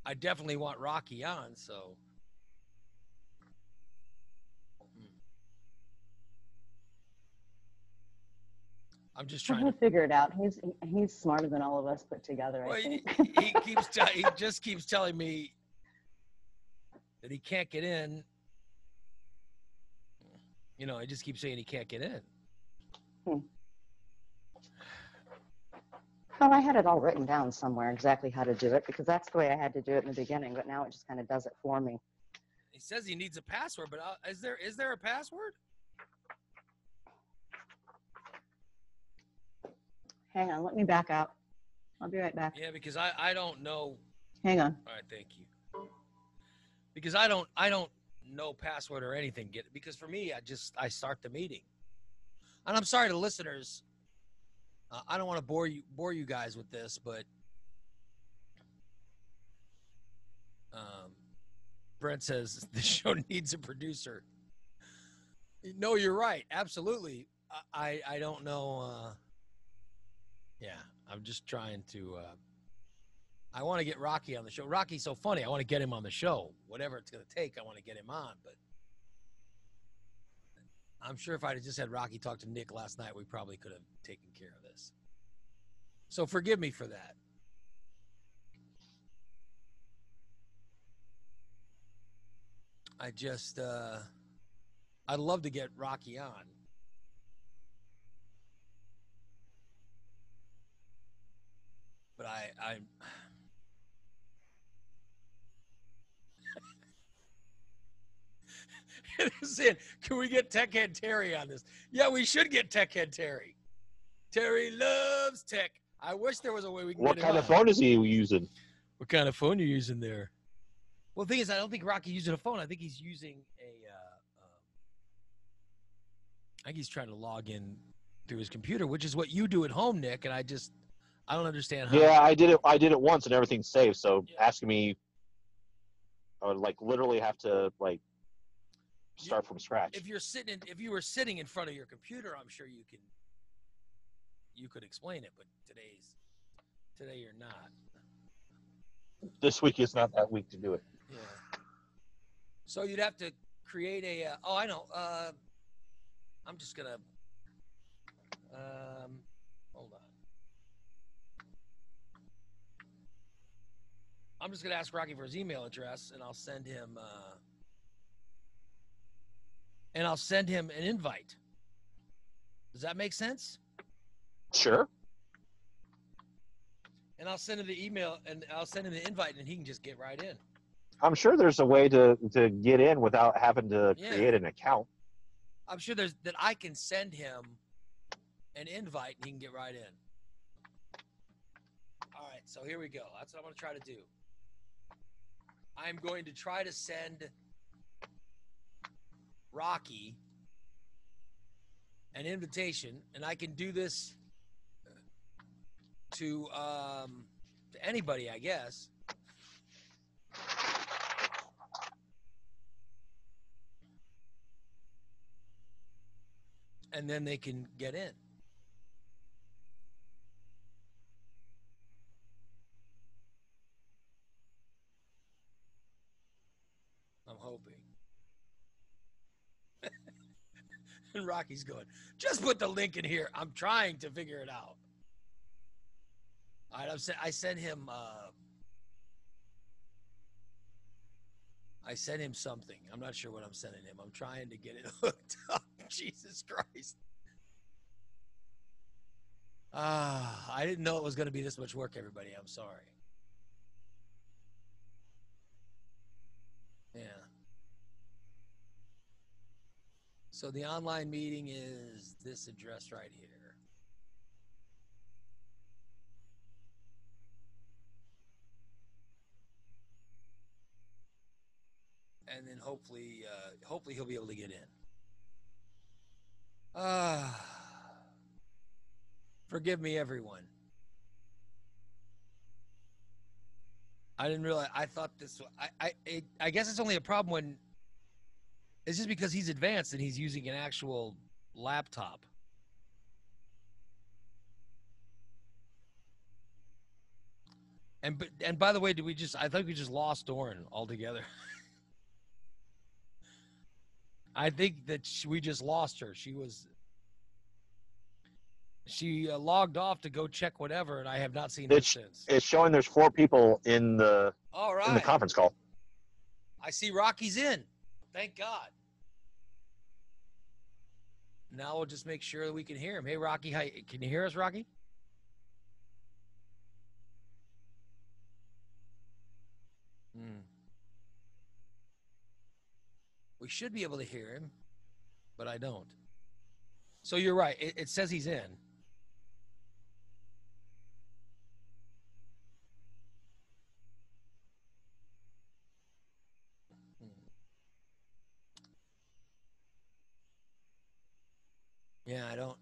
I definitely want Rocky on. So. I'm just trying He'll to figure it out. He's smarter than all of us put together. Well, I think. he just keeps telling me that he can't get in. He just keeps saying he can't get in. Well, I had it all written down somewhere exactly how to do it because that's the way I had to do it in the beginning. But now it just kind of does it for me. He says he needs a password, but is there a password? Hang on, let me back out. I'll be right back. Yeah, because I don't know. Hang on. All right, thank you. Because I don't know password or anything. Because for me, I start the meeting, and I'm sorry to listeners. I don't want to bore you guys with this, but Brent says the show needs a producer. No, you're right. Absolutely. I don't know. Yeah, I'm just trying to. I want to get Rocky on the show. Rocky's so funny. I want to get him on the show. Whatever it's going to take, I want to get him on. But I'm sure if I had just had Rocky talk to Nick last night, we probably could have taken care of this. So forgive me for that. I just, I'd love to get Rocky on. But I can we get Tech Head Terry on this? Yeah, we should get Tech Head Terry. Terry loves tech. I wish there was a way we can What get him kind on. of phone is he using? What kind of phone are you using there? Well, the thing is, I don't think Rocky's using a phone. I think he's using I think he's trying to log in through his computer, which is what you do at home, Nick. And I don't understand how. Yeah, I did it once and everything's saved. So Yeah. asking me, I would literally have to start from scratch. If you were sitting in front of your computer, I'm sure you could explain it. But today you're not. This week is not that week to do it. Yeah. So you'd have to create a. Oh, I know. I'm just gonna. Hold on. I'm just gonna ask Rocky for his email address, and I'll send him. An invite. Does that make sense? Sure. And I'll send him the email, and I'll send him the invite, and he can just get right in. I'm sure there's a way to get in without having to Yeah. create an account. I'm sure that I can send him an invite, and he can get right in. All right, so here we go. That's what I'm going to try to do. I'm going to try to send Rocky an invitation, and I can do this to anybody, I guess. And then they can get in. I'm hoping. And Rocky's going, just put the link in here. I'm trying to figure it out. All right, I sent him I sent him something. I'm not sure what I'm sending him. I'm trying to get it hooked up. Jesus Christ. I didn't know it was going to be this much work, everybody. I'm sorry. Yeah. So the online meeting is this address right here. And then hopefully he'll be able to get in. Forgive me, everyone. I didn't realize. I thought this. I guess it's only a problem when. It's just because he's advanced and he's using an actual laptop. And by the way, I think we just lost Doran altogether. I think that we just lost her. She logged off to go check whatever, and I have not seen her since. It's showing there's 4 people in the All right. in the conference call. I see Rocky's in. Thank God. Now we'll just make sure that we can hear him. Hey, Rocky, hi. Can you hear us, Rocky? We should be able to hear him, but I don't. So you're right. It says he's in. Yeah,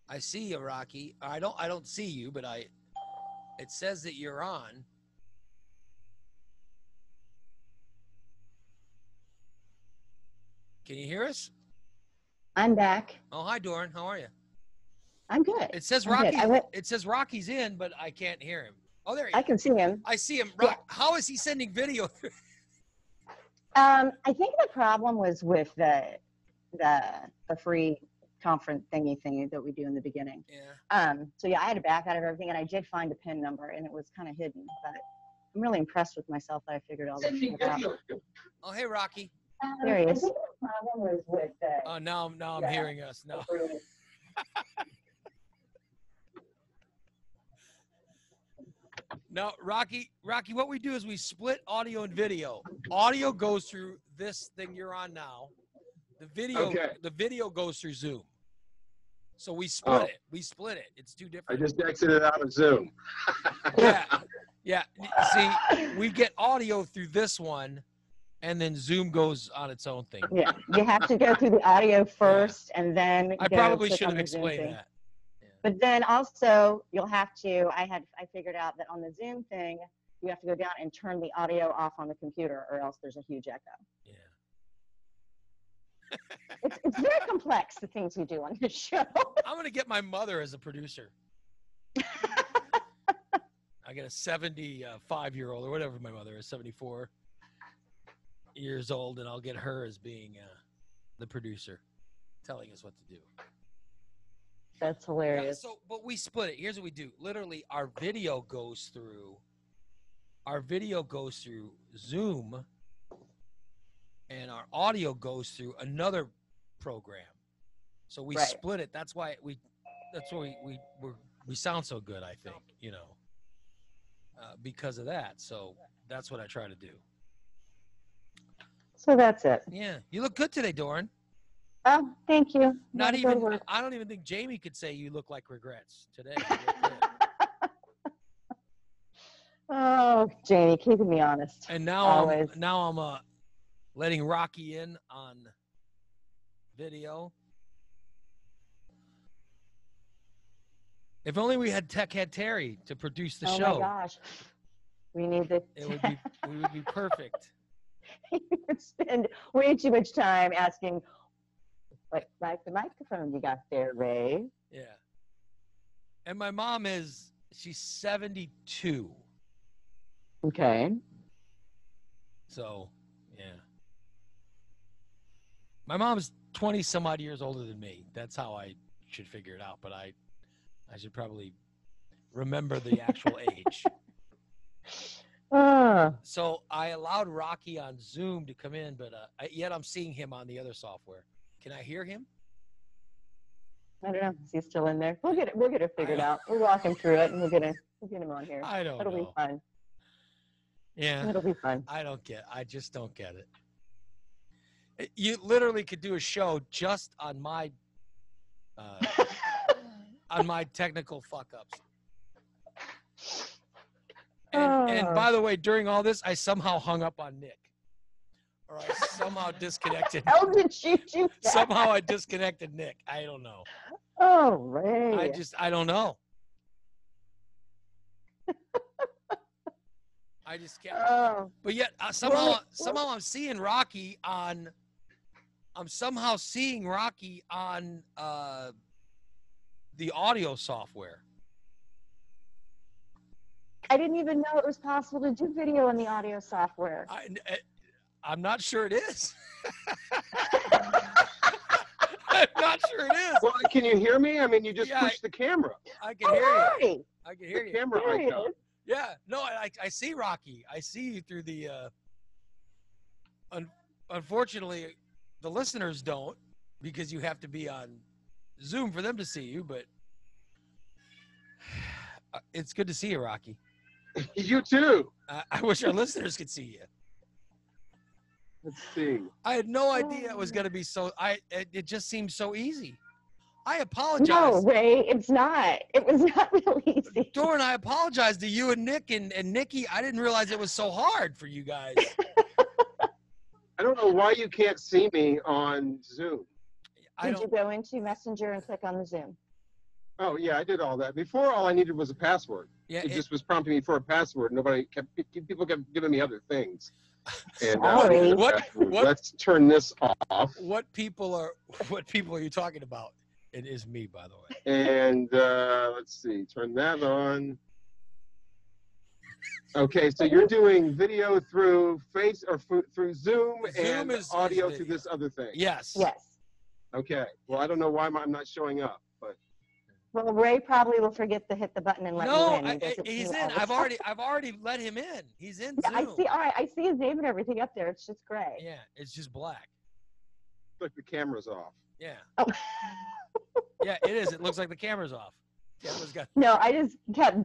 I see you, Rocky. I don't see you, but it says that you're on. Can you hear us? I'm back. Oh, hi, Doran. How are you? I'm good. It says I'm good. Rocky. It says Rocky's in, but I can't hear him. Oh, there he is. I can see him. I see him. Yeah. How is he sending video? I think the problem was with the free conference thingy that we do in the beginning. Yeah. So yeah, I had to back out of everything, and I did find a PIN number, and it was kind of hidden. But I'm really impressed with myself that I figured all this shit out. Oh, hey, Rocky. There he is. I think the problem was with Oh, now I'm hearing us. No. No, Rocky, what we do is we split audio and video. Audio goes through this thing you're on now. The video goes through Zoom. So we split it. We split it. It's two I different. just exited out of Zoom. Yeah. Yeah. See, we get audio through this one, and then Zoom goes on its own thing. Yeah, you have to go through the audio first, and then I go probably click should on have the Zoom explained thing. that. But then also you'll have to. I figured out that on the Zoom thing, you have to go down and turn the audio off on the computer, or else there's a huge echo. Yeah. It's very complex, the things we do on this show. I'm going to get my mother as a producer. I get a 75-year-old or whatever my mother is, 74 years old, and I'll get her as being the producer, telling us what to do. That's hilarious. Yeah, but we split it. Here's what we do. Literally, our video goes through Zoom, and our audio goes through another program. So we split it. That's why we sound so good, I think, because of that. So that's what I try to do. So that's it. Yeah. You look good today, Doran. Oh, thank you. I don't even think Jamie could say you look like regrets today. You look good. Oh, Jamie, keeping me honest. And now I'm letting Rocky in on video. If only we had Tech Head Terry to produce the show. Oh my gosh, we need the. We would be perfect. He would spend way too much time asking, like the microphone you got there, Ray. Yeah. And my mom she's 72. Okay. So, yeah. My mom's 20 some odd years older than me. That's how I should figure it out, but I should probably remember the actual age. So I allowed Rocky on Zoom to come in, but yet I'm seeing him on the other software. Can I hear him? I don't know. Is he still in there? We'll get it figured out. We'll walk him through it, and we'll get him on here. I don't It'll know. be fun. Yeah. It'll be fun. I just don't get it. You literally could do a show just on my technical fuck ups. And by the way, during all this, I somehow hung up on Nick. Or I somehow disconnected. How did you do that? Somehow I disconnected Nick. I don't know. Oh, Ray. I don't know. I just can't. Oh. But yet somehow I'm seeing Rocky on. I'm somehow seeing Rocky on the audio software. I didn't even know it was possible to do video in the audio software. I'm not sure it is. I'm not sure it is. Well, can you hear me? I mean, you just push the camera. I can hear you. Hey, I can hear The you. camera there he icon. is. Yeah. No, I see Rocky. I see you through the. Unfortunately, the listeners don't because you have to be on Zoom for them to see you. But it's good to see you, Rocky. You too. I wish our listeners could see you. Let's see. I had no idea it was going to be so. It just seemed so easy. I apologize. No, Ray, it's not. It was not real easy. Doran, I apologize to you and Nick and Nikki. I didn't realize it was so hard for you guys. I don't know why you can't see me on Zoom. Did you go into Messenger and click on the Zoom? Oh yeah, I did all that. Before, all I needed was a password. Yeah, It just was prompting me for a password. People kept giving me other things. And Sorry. What- Let's turn this off. What people are you talking about? It is me, by the way. And let's see, turn that on. Okay, so you're doing video through through Zoom and is audio video. through this other thing. Yes. Yes. Okay. Well, I don't know why I'm not showing up, but Well, Ray probably will forget to hit the button and let No, you in. He doesn't he's do in. all the I've already let him in. He's in Yeah, I Zoom. see. All right, I see his name and everything up there. It's just gray. Yeah, it's just black. look, the camera's off. Yeah. Oh. Yeah, it is. It looks like the camera's off. Camera's got. No, I just kept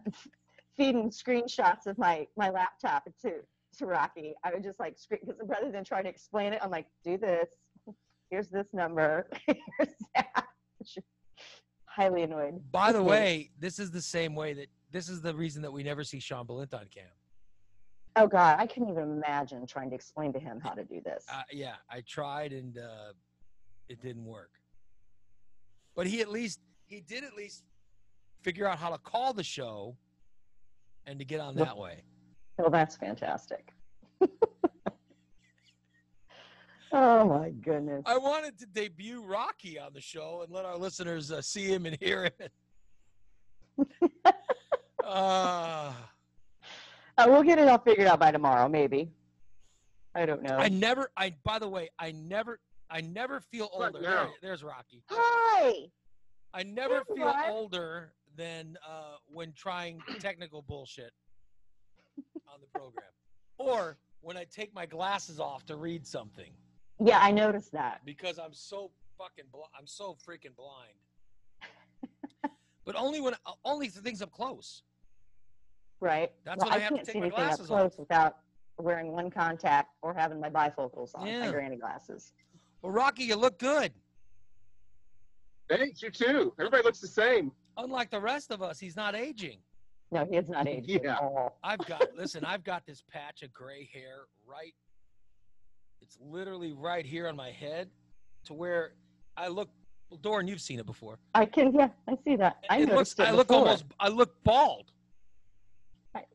feeding screenshots of my laptop to Rocky. I would just like screen because rather than trying to explain it, I'm like, do this. Here's this number. Here's that. Highly annoyed. By the way, this is the same way this is the reason that we never see Sean Balint on cam. Oh God, I couldn't even imagine trying to explain to him how to do this. Yeah, I tried and it didn't work. But he did at least figure out how to call the show and to get on that way. Well, that's fantastic. Oh my goodness. I wanted to debut Rocky on the show and let our listeners see him and hear him. We'll get it all figured out by tomorrow, maybe. I don't know. By the way, I never feel What older. now? There's Rocky. Hi. I never Guess feel what? older than when trying technical bullshit on the program, or when I take my glasses off to read something Yeah, I noticed that. because I'm so I'm so freaking blind. But only for things up close. Right. That's well, when I have to can't take see my anything up glasses close without wearing one contact or having my bifocals on, Yeah. my granny glasses. Well, Rocky, you look good. Thanks, you too. Everybody looks the same. Unlike the rest of us, he's not aging. No, he is not aging Yeah. at all. I've got this patch of gray hair it's literally right here on my head to where I look, well, Doran, you've seen it before. I see that. I noticed it before. I look bald.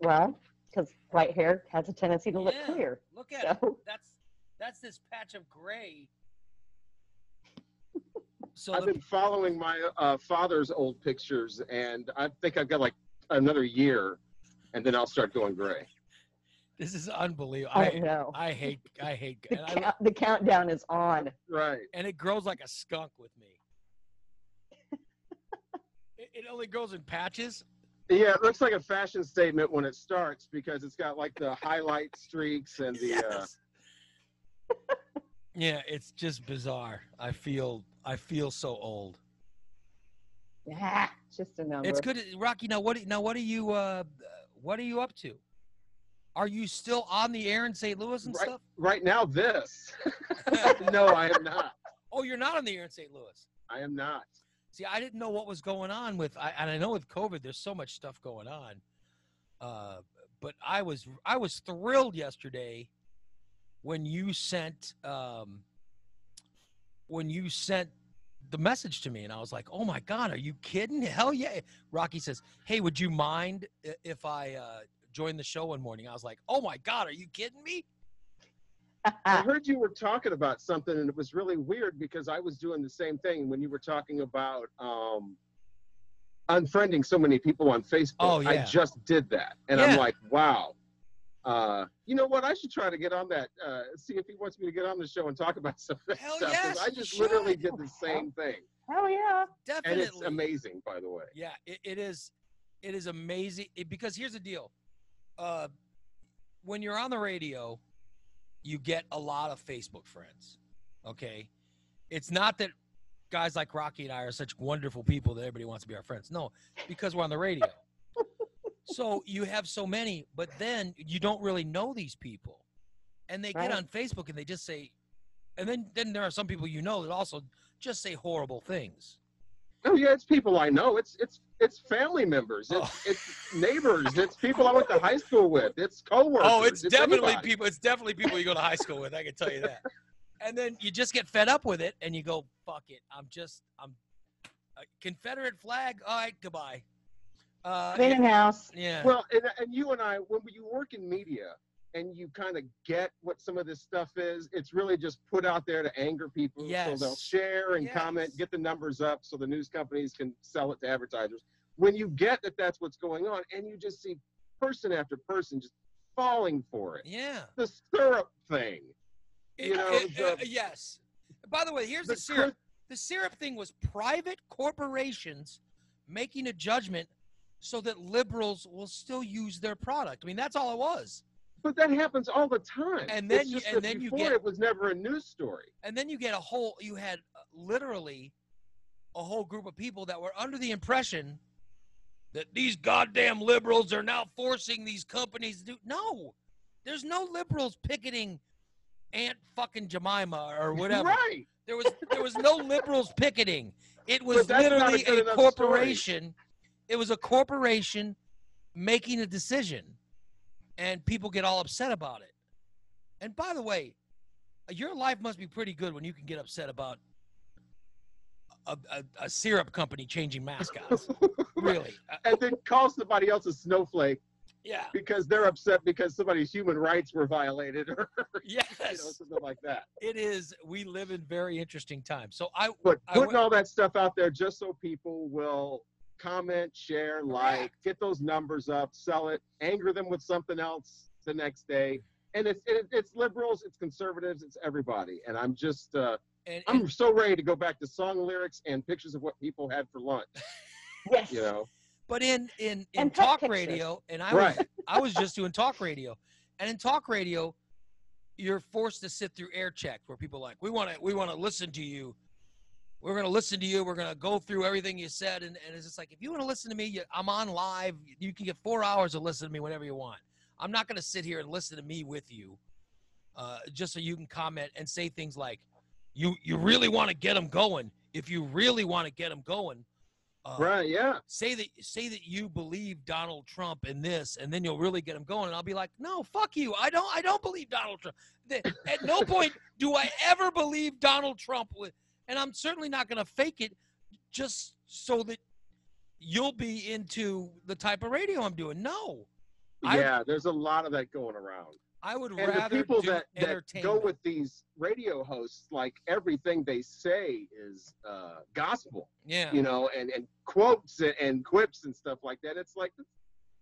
Well, because white hair has a tendency to look Yeah. clear. Look at it. So, That's this patch of gray. So I've been following my father's old pictures, and I think I've got like another year, and then I'll start going gray. this is unbelievable. I know. I hate The countdown is on. Right. and it grows like a skunk with me. It only grows in patches, Yeah, it looks like a fashion statement when it starts because it's got like the highlight streaks and the. Yes. Yeah, it's just bizarre. I feel so old. Yeah, just a number. It's good, Rocky. Now what are you up to? Are you still on the air in St. Louis and stuff? Right now, this. No, I am not. Oh, you're not on the air in St. Louis. I am not. See, I didn't know what was going on and I know with COVID, there's so much stuff going on. But I was thrilled yesterday when you sent the message to me, and I was like, "Oh my God, are you kidding? Hell yeah!" Rocky says, "Hey, would you mind if I joined the show one morning?" I was like, "Oh my God, are you kidding me?" I heard you were talking about something, and it was really weird because I was doing the same thing when you were talking about unfriending so many people on Facebook. Oh, yeah. I just did that, and I'm like, wow. You know what? I should try to get on that. See if he wants me to get on the show and talk about some of that Hell stuff. yes, I just literally did the same thing, Hell yeah. Definitely. and it's amazing, by the way. Yeah, it is amazing because here's the deal. When you're on the radio, you get a lot of Facebook friends. Okay, it's not that guys like Rocky and I are such wonderful people that everybody wants to be our friends. No, because we're on the radio. So you have so many, but then you don't really know these people, and they get on Facebook and they just say, and then there are some people you know that also just say horrible things. Oh yeah, it's people I know. It's family members. It's neighbors. It's people I went to high school with. It's coworkers. Oh, it's definitely anybody. people. It's definitely people you go to high school with. I can tell you that. And then you just get fed up with it, and you go, "Fuck it. I'm Confederate flag. All right, goodbye." Cleaning house. Yeah. Well, and you and I, when you work in media and you kind of get what some of this stuff is, it's really just put out there to anger people. Yes. So they'll share and Yes. comment, get the numbers up so the news companies can sell it to advertisers. When you get that that's what's going on, and you just see person after person just falling for it. Yeah. The syrup thing. You know, yes. By the way, here's the syrup. The syrup thing was private corporations making a judgment so that liberals will still use their product. I mean, that's all it was. But that happens all the time. And then it's just you that before get it was never a news story. And then you had literally a whole group of people that were under the impression that these goddamn liberals are now forcing these companies to do. No, there's no liberals picketing Aunt fucking Jemima or whatever. Right. There was no liberals picketing. It was But that's not literally good a enough corporation. It was a corporation making a decision, and people get all upset about it. And by the way, your life must be pretty good when you can get upset about a syrup company changing mascots. Really. And then call somebody else a snowflake Yeah. because they're upset because somebody's human rights were violated or Yes. something like that. It is. We live in very interesting times. So But I putting went- all that stuff out there just so people will comment, share, like, get those numbers up, sell it, anger them with something else the next day. And it's liberals, it's conservatives, it's everybody. And I'm just I'm so ready to go back to song lyrics and pictures of what people had for lunch. Yes. You know. But in And pet talk pictures. radio, and Right. I was just doing talk radio, and in talk radio, you're forced to sit through air checks where people are like, we want to listen to you. We're going to listen to you. We're going to go through everything you said, and it's just like, if you want to listen to me, I'm on live. You can get 4 hours to listen to me whenever you want. I'm not going to sit here and listen to me with you, just so you can comment and say things like, you really want to get them going. If you really want to get them going. Right, yeah. Say that you believe Donald Trump in this, and then you'll really get him going. And I'll be like, no, fuck you. I don't believe Donald Trump. At no point do I ever believe Donald Trump and I'm certainly not going to fake it just so that you'll be into the type of radio I'm doing. No. Yeah, there's a lot of that going around. I would And rather the people do that go entertainment. with these radio hosts, like everything they say is gospel, Yeah. you know, and quotes and quips and stuff like that. It's like,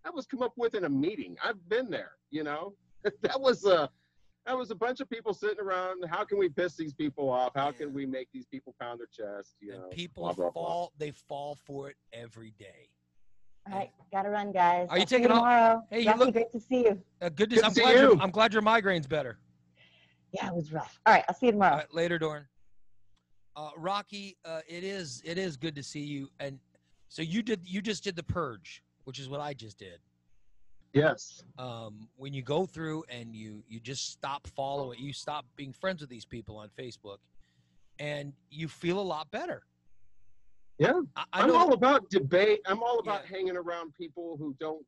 that was come up with in a meeting. I've been there, you know. That was a bunch of people sitting around. How can we piss these people off? How can we make these people pound their chest? You know, And people blah, blah, blah. they fall for it every day. All right, gotta run, guys. Are you I'll see taking off? tomorrow? Hey, you Rocky, look- great to see you. Good to Good I'm to see glad you. I'm glad your migraine's better. Yeah, it was rough. All right, I'll see you tomorrow. All right, later, Dorn. Rocky, it is good to see you. And so you just did the purge, which is what I just did. Yes. When you go through and you just stop following, you stop being friends with these people on Facebook, and you feel a lot better. Yeah. I I'm know all about debate. I'm all about Yeah. hanging around people who don't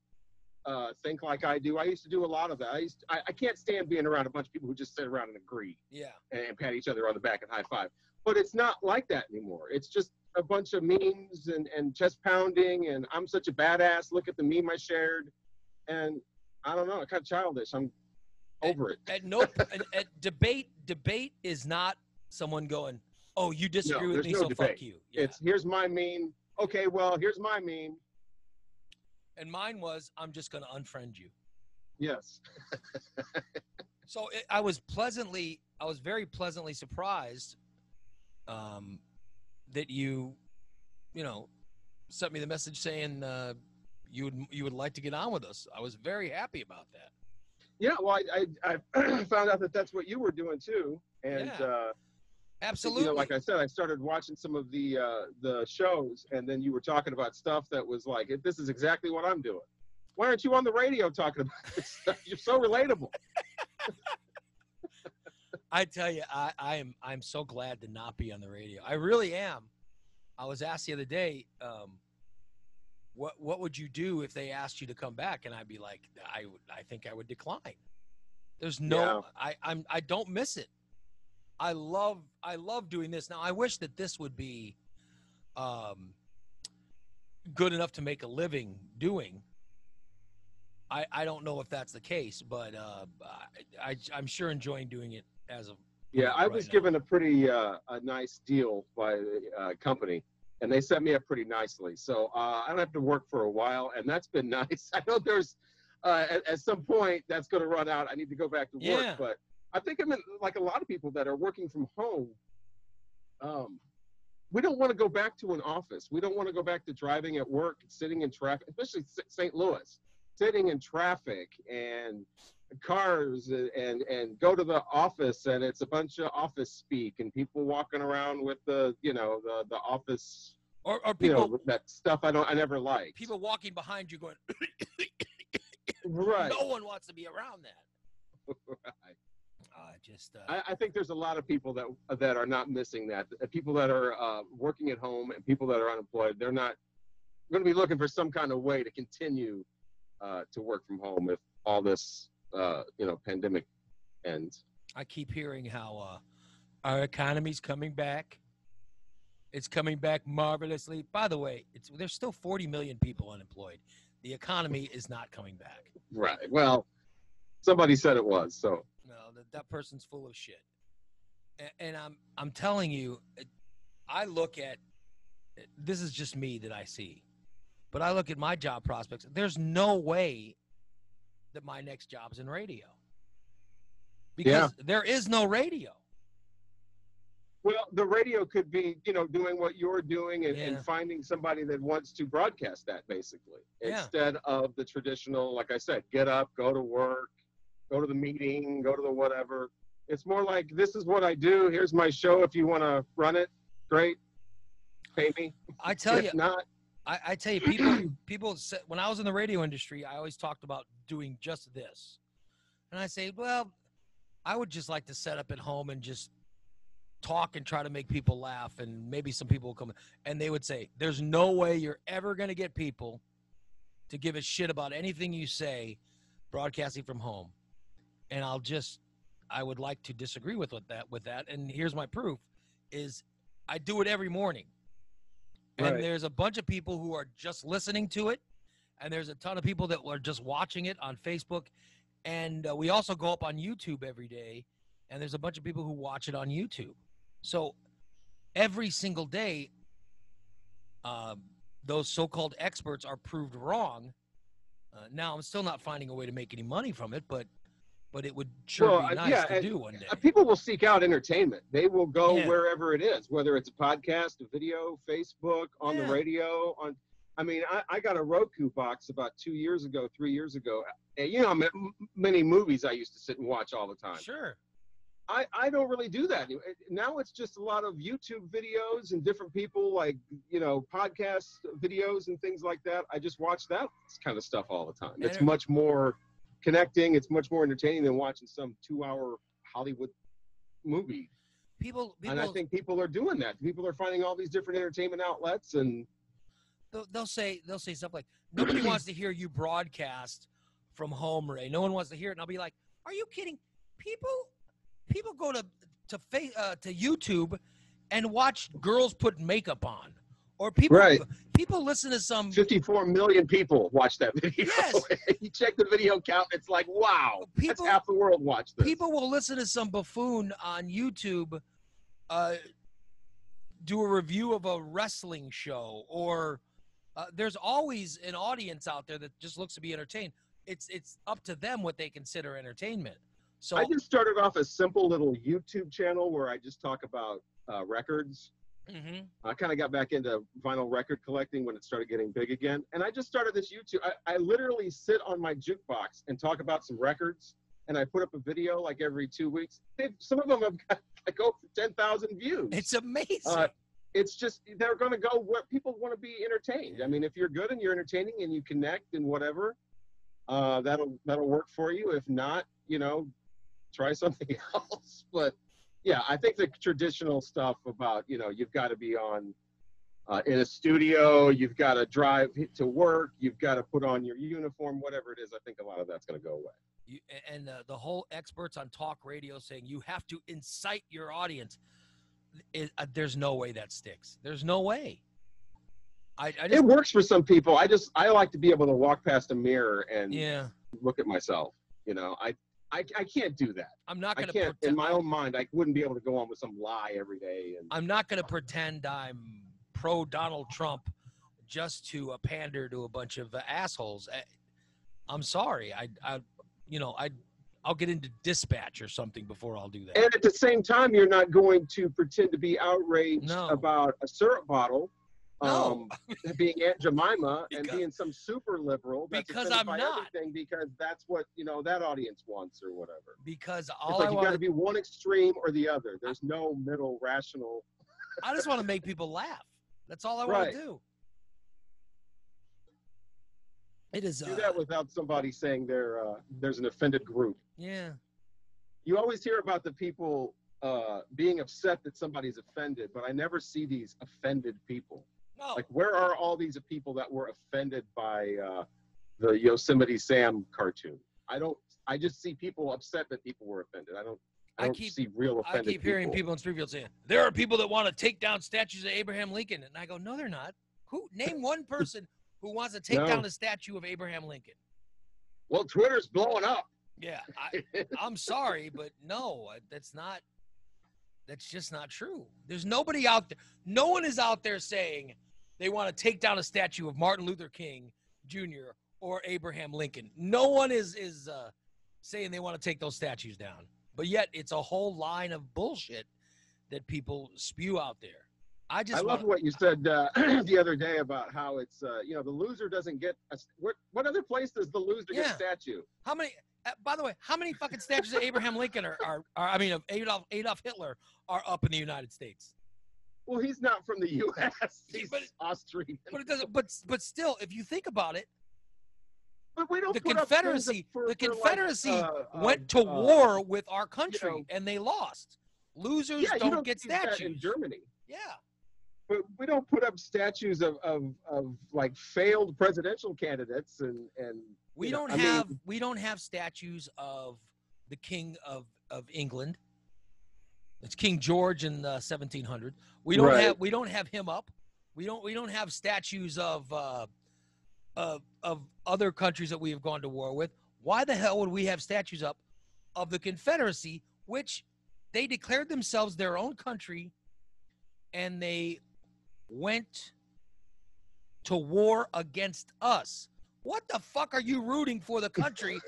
think like I do. I used to do a lot of that. I can't stand being around a bunch of people who just sit around and agree yeah. and pat each other on the back and high five. But it's not like that anymore. It's just a bunch of memes and chest pounding and I'm such a badass. Look at the meme I shared. And I don't know, it's kind of childish. I'm over it. At debate is not someone going, oh, you disagree with there's me, no so debate. fuck you. Yeah. It's here's my meme. Okay, well, here's my meme. And mine was, I'm just going to unfriend you. Yes. So I was very pleasantly surprised that you sent me the message saying you would like to get on with us. I was very happy about that. Yeah, well, I found out that that's what you were doing too. And Absolutely. like I said, I started watching some of the shows, and then you were talking about stuff that was like, this is exactly what I'm doing. Why aren't you on the radio talking about this stuff? You're so relatable. I tell you, I'm so glad to not be on the radio. I really am. I was asked the other day, what would you do if they asked you to come back? And I'd be like, I think I would decline. There's no, I don't miss it. I love doing this. Now I wish that this would be good enough to make a living doing. I don't know if that's the case, but I'm sure enjoying doing it as of I right was now. given a pretty a nice deal by the company, and they set me up pretty nicely. So I don't have to work for a while, and that's been nice. I know there's at some point that's going to run out. I need to go back to work, Yeah. but I think I'm in, like a lot of people that are working from home. We don't want to go back to an office. We don't want to go back to driving at work, sitting in traffic, especially St. Louis, sitting in traffic and cars and go to the office and it's a bunch of office speak and people walking around with the office or people that stuff I never liked. people walking behind you going Right. no one wants to be around that. Right. I I think there's a lot of people that are not missing that. People that are working at home and people that are unemployed, they're not going to be looking for some kind of way to continue to work from home if all this pandemic ends. I keep hearing how our economy's coming back. It's coming back marvelously. By the way, there's still 40 million people unemployed. The economy is not coming back. Right. Well, somebody said it was. So No, that person's full of shit. And I'm telling you, I look at this is just me that I see, but I look at my job prospects. There's no way that my next job's in radio because there is no radio. well, the radio could be, doing what you're doing and Yeah. finding somebody that wants to broadcast that basically Yeah. instead of the traditional, like I said, get up, go to work, go to the meeting, go to the whatever. It's more like, this is what I do. Here's my show. If you want to run it, great. Pay me. I tell If you, not, I tell you, people said, when I was in the radio industry, I always talked about doing just this. And I say, well, I would just like to set up at home and just talk and try to make people laugh. And maybe some people will come. And they would say, there's no way you're ever going to get people to give a shit about anything you say broadcasting from home. And I would like to disagree with that. And here's my proof is I do it every morning. And Right. there's a bunch of people who are just listening to it. And there's a ton of people that are just watching it on Facebook. And we also go up on YouTube every day. And there's a bunch of people who watch it on YouTube. So every single day, those so-called experts are proved wrong. Now, I'm still not finding a way to make any money from it, but it would sure be nice to do one day. People will seek out entertainment. They will go Yeah. wherever it is, whether it's a podcast, a video, Facebook, on the Yeah. radio. I mean, I got a Roku box about 2 years ago, 3 years ago. And, many movies I used to sit and watch all the time. Sure. I don't really do that anymore. Now it's just a lot of YouTube videos and different people, like, podcast videos and things like that. I just watch that kind of stuff all the time. It's much more connecting. It's much more entertaining than watching some 2-hour Hollywood movie. And I think people are doing that. People are finding all these different entertainment outlets, and they'll say stuff like, nobody wants to hear you broadcast from home, Ray. No one wants to hear it. And I'll be like, are you kidding? People go to YouTube and watch girls put makeup on, or people listen to some 54 million people watch that video. Yes. You check the video count, it's like, wow, that's half the world watch this. People will listen to some buffoon on YouTube do a review of a wrestling show, or there's always an audience out there that just looks to be entertained. It's up to them what they consider entertainment. So I just started off a simple little YouTube channel where I just talk about records. Mm-hmm. I kind of got back into vinyl record collecting when it started getting big again. And I just started this YouTube. I literally sit on my jukebox and talk about some records. And I put up a video like every 2 weeks. Some of them have got like over 10,000 views. It's amazing. It's just, they're going to go where people want to be entertained. I mean, if you're good and you're entertaining and you connect and whatever, that'll work for you. If not, try something else. But yeah, I think the traditional stuff about, you've got to be on in a studio, you've got to drive to work, you've got to put on your uniform, whatever it is, I think a lot of that's going to go away. The whole experts on talk radio saying you have to incite your audience. There's no way that sticks. There's no way. It works for some people. I like to be able to walk past a mirror and look at myself. I can't do that. I'm not going to. In my own mind, I wouldn't be able to go on with some lie every day. And I'm not going to pretend I'm pro Donald Trump just to pander to a bunch of assholes. I'm sorry. I'll get into Dispatch or something before I'll do that. And at the same time, you're not going to pretend to be outraged about a syrup bottle. Being Aunt Jemima and being some super liberal. Because I'm not. Because that's what, that audience wants or whatever. Because you got to be one extreme or the other. There's no middle rational. I just want to make people laugh. That's all I want to do. It is. Do that without somebody saying there's an offended group. Yeah. You always hear about the people being upset that somebody's offended, but I never see these offended people. No. Like, where are all these people that were offended by the Yosemite Sam cartoon? I just see people upset that people were offended. I don't see real offended people. I keep hearing people in Springfield saying, there are people that want to take down statues of Abraham Lincoln. And I go, no, they're not. Name one person who wants to take down a statue of Abraham Lincoln. Well, Twitter's blowing up. Yeah, I'm sorry, but no, that's just not true. There's nobody out there. No one is out there saying they want to take down a statue of Martin Luther King Jr. or Abraham Lincoln. No one is saying they want to take those statues down. But yet it's a whole line of bullshit that people spew out there. I love what you said the other day about how it's, the loser doesn't get what other place does the loser get a statue? How many? By the way, how many fucking statues of Abraham Lincoln of Adolf Hitler are up in the United States? Well, he's not from the U.S. He's Austrian. But it doesn't. But still, if you think about it, but we don't. The Confederacy went to war with our country, and they lost. Losers don't get statues. In Germany. Yeah. But we don't put up statues of like failed presidential candidates and we don't have statues of the King of England. It's King George in the 1700s. We don't have him up. We don't have statues of other countries that we have gone to war with. Why the hell would we have statues up of the Confederacy, which they declared themselves their own country, and they went to war against us? What the fuck are you rooting for the country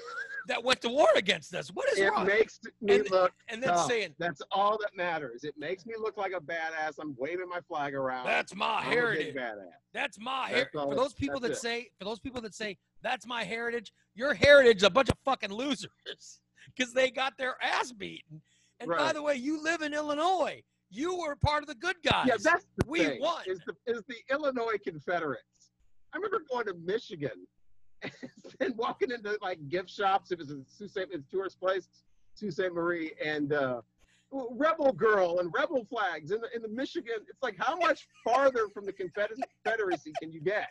that went to war against us. What is It wrong? makes me look And then tough. saying, That's all that matters. It makes me look like a badass. I'm waving my flag around. that's my I'm a heritage. big badass. That's my That's heritage. all- For those people that's that it. say that's my heritage, your heritage is a bunch of fucking losers because they got their ass beaten. And by Right. the way, you live in Illinois. You were part of the good guys. Yeah, that's the We thing. won. Is the Illinois Confederates. I remember going to Michigan and walking into like gift shops. It was a it's tourist place, Sault Ste. Marie, and Rebel Girl and Rebel flags in the Michigan. It's like how much farther from the Confederacy can you get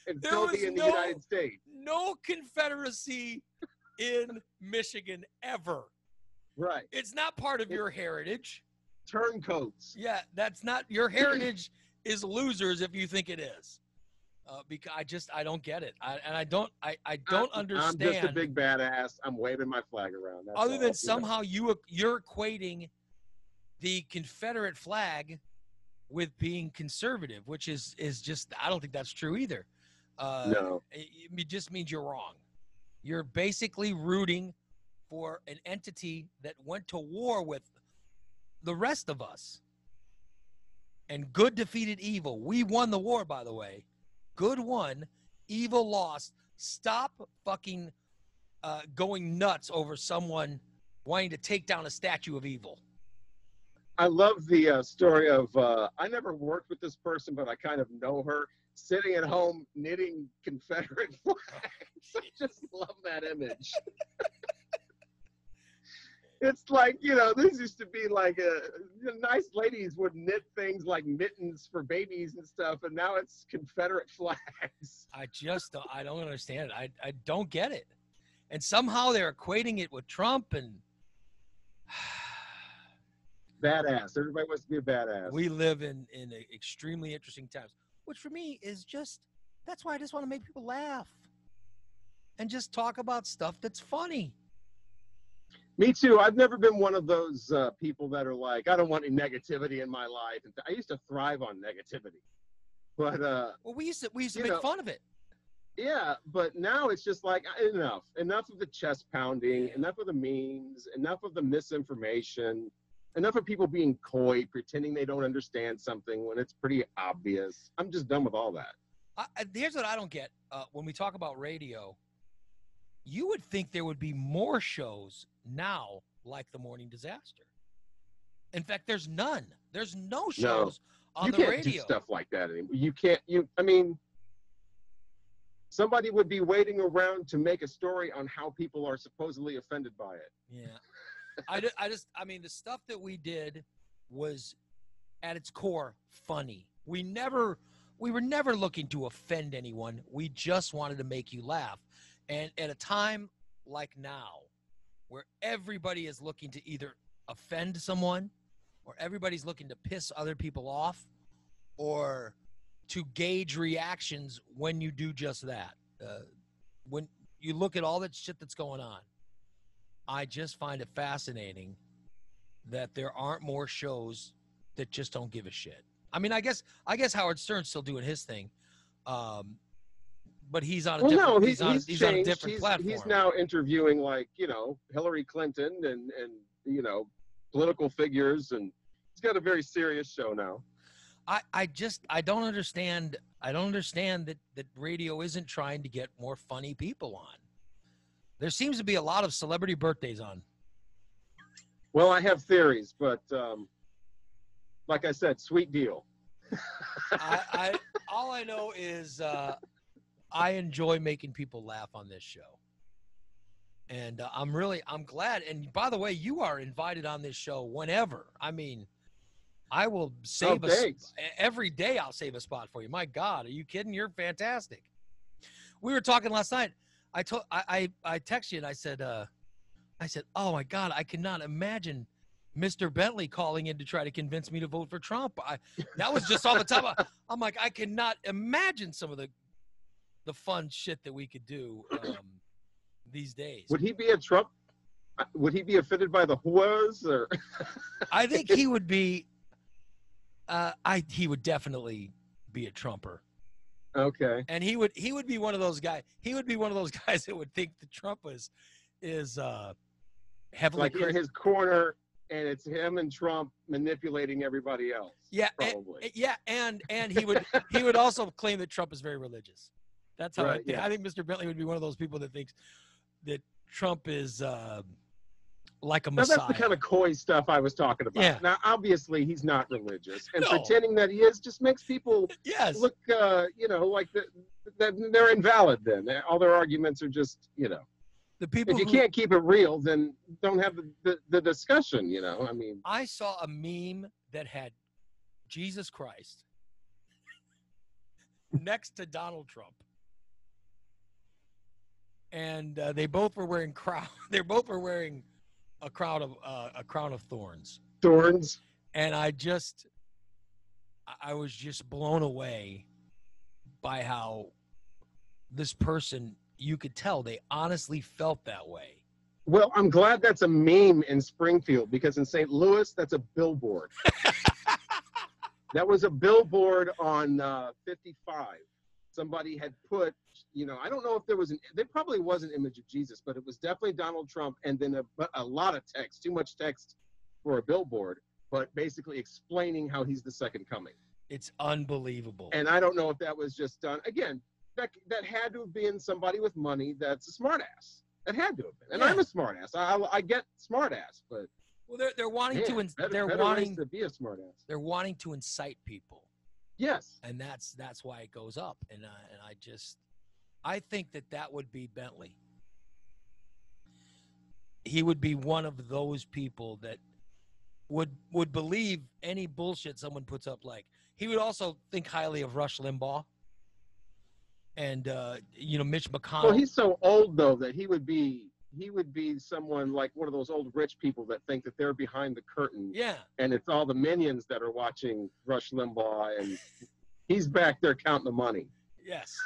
and there still was be in the no- United States? No Confederacy in Michigan ever. Right. It's not part of your heritage. Turncoats. Yeah, that's not your heritage. Is losers if you think it is. Because I don't get it. I don't understand. I'm just a big badass. I'm waving my flag around. That's other all, than somehow you're equating the Confederate flag with being conservative, which is just I don't think that's true either. No. It just means you're wrong. You're basically rooting for an entity that went to war with the rest of us. And good defeated evil. We won the war, by the way. Good won, evil lost. Stop fucking going nuts over someone wanting to take down a statue of evil. I love the story of I never worked with this person, but I kind of know her sitting at home knitting Confederate flags. I just love that image. It's like, this used to be like nice ladies would knit things like mittens for babies and stuff, and now it's Confederate flags. I don't understand it. I don't get it. And somehow they're equating it with Trump and Badass. Everybody wants to be a badass. we live in extremely interesting times, which for me is that's why I just want to make people laugh and just talk about stuff that's funny. Me too. I've never been one of those people that are like, I don't want any negativity in my life. I used to thrive on negativity, but Well, we used to make fun of it. yeah. But now it's just like enough of the chest pounding, enough of the memes, enough of the misinformation, enough of people being coy, pretending they don't understand something when it's pretty obvious. I'm just done with all that. Here's what I don't get. When we talk about radio, you would think there would be more shows now like The Morning Disaster. In fact, there's none. There's no shows on You the can't radio. do stuff like that anymore. You can't. Somebody would be waiting around to make a story on how people are supposedly offended by it. Yeah. The stuff that we did was at its core funny. We were never looking to offend anyone. We just wanted to make you laugh. And at a time like now, where everybody is looking to either offend someone or everybody's looking to piss other people off or to gauge reactions when you do just that. When you look at all that shit that's going on, I just find it fascinating that there aren't more shows that just don't give a shit. I mean, I guess Howard Stern's still doing his thing. But he's on a different he's on a different platform. He's now interviewing Hillary Clinton and political figures, and he's got a very serious show now. I don't understand that radio isn't trying to get more funny people on. There seems to be a lot of celebrity birthdays on. Well, I have theories, but like I said, sweet deal. All I know is I enjoy making people laugh on this show. And I'm glad. And by the way, you are invited on this show whenever. I mean, I will save every day. I'll save a spot for you. My God, are you kidding? You're fantastic. We were talking last night. I texted you and I said, oh my God, I cannot imagine Mr. Bentley calling in to try to convince me to vote for Trump. That was just all the time. I'm like, I cannot imagine some of the fun shit that we could do these days. Would he be a Trump? Would he be offended by the whores? Or I think he would be. He would definitely be a Trumper. Okay. And he would be one of those guys. He would be one of those guys that would think that Trump is heavily Like in his corner, and it's him and Trump manipulating everybody else. Yeah, probably. And he would also claim that Trump is very religious. That's how Right, I think. yeah. I think Mr. Bentley would be one of those people that thinks that Trump is like a Now, messiah. that's the kind of coy stuff I was talking about. Yeah. Now, obviously, he's not religious, and No. pretending that he is just makes people Yes. look, like that they're invalid. Then all their arguments are just, The people if you who, can't keep it real, then don't have the discussion. I mean, I saw a meme that had Jesus Christ next to Donald Trump, and they both were wearing crown. They both were wearing a crown of thorns, thorns. and I was just blown away by how this person, you could tell they honestly felt that way. Well, I'm glad that's a meme in Springfield, because in St. Louis, that's a billboard. That was a billboard on 55. Somebody had put, I don't know if there probably was an image of Jesus, but it was definitely Donald Trump, and then a lot of text, too much text for a billboard, but basically explaining how he's the second coming. It's unbelievable. And I don't know if that was just done. Again, that had to have been somebody with money that's a smartass. That had to have been. And Yeah. I'm a smartass. I get smartass, but Well, they're wanting to better ways to be a smartass. they're wanting to incite people, Yes. and that's why it goes up. And I think that would be Bentley. He would be one of those people that would believe any bullshit someone puts up. Like, he would also think highly of Rush Limbaugh and Mitch McConnell. Well, he's so old though that he would be someone like one of those old rich people that think that they're behind the curtain. Yeah. And it's all the minions that are watching Rush Limbaugh, and he's back there counting the money. Yes.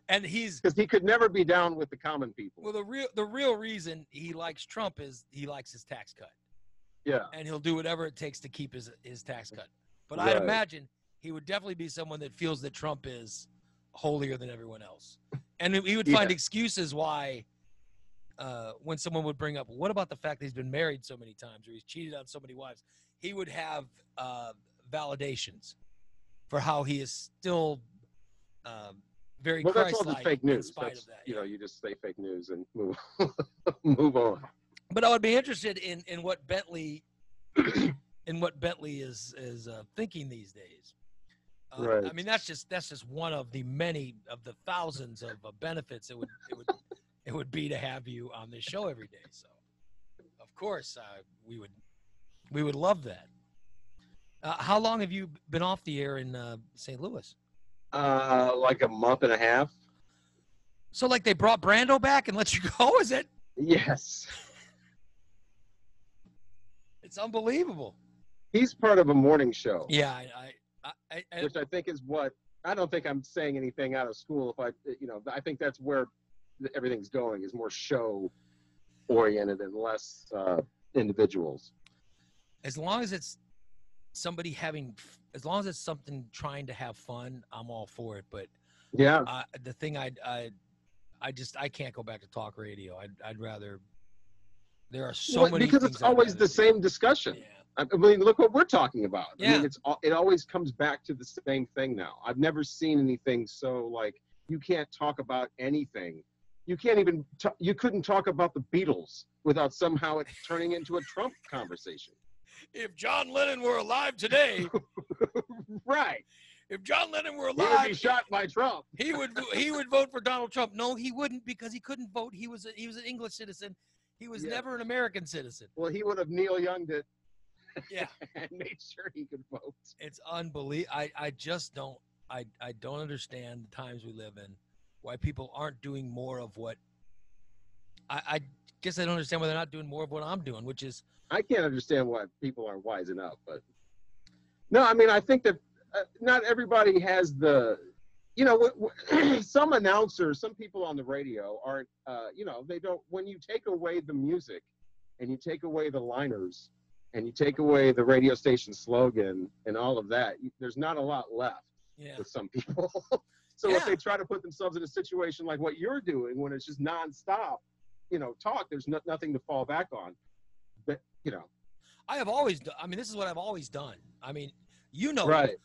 And because he could never be down with the common people. Well, the real reason he likes Trump is he likes his tax cut. Yeah. And he'll do whatever it takes to keep his tax cut. But Right. I'd imagine he would definitely be someone that feels that Trump is holier than everyone else. And he would find excuses why when someone would bring up, what about the fact that he's been married so many times or he's cheated on so many wives? He would have validations for how he is still very Well, that's all Christ-like just fake in news. spite That's, of that. you just say fake news and move on. But I would be interested in what Bentley is thinking these days. Right. I mean, that's just one of the many of the thousands of benefits it would be to have you on this show every day. So, of course, we would love that. How long have you been off the air in St. Louis? Like a month and a half. So, like, they brought Brando back and let you go? Is it? Yes. It's unbelievable. He's part of a morning show. Yeah, which I think is what I don't think I'm saying anything out of school. If I think that's where everything's going, is more show oriented and less individuals. As long as it's somebody as long as it's something trying to have fun, I'm all for it. But yeah, the thing I can't go back to talk radio. I'd rather. There are so many because things it's always the same discussion. Yeah. I mean, look what we're talking about. Yeah. I mean, it always comes back to the same thing now. I've never seen anything so like you can't talk about anything. You can't even you couldn't talk about the Beatles without somehow it turning into a Trump conversation. If John Lennon were alive today, right? If John Lennon were He would alive, be shot by Trump. He would vote for Donald Trump. No, he wouldn't, because he couldn't vote. He was an English citizen. He was never an American citizen. Well, he would have Neil Young'd it. Yeah, and made sure he could vote. It's unbelievable. I just don't. I don't understand the times we live in. Why people aren't doing more of what. I guess I don't understand why they're not doing more of what I'm doing, which is. I can't understand why people aren't wising up, but no, I mean, I think that not everybody has the. Some announcers, some people on the radio aren't, they don't, when you take away the music and you take away the liners and you take away the radio station slogan and all of that, there's not a lot left with some people. So if they try to put themselves in a situation like what you're doing, when it's just nonstop, talk, there's nothing to fall back on. But I have always done. I mean, this is what I've always done. I mean, right.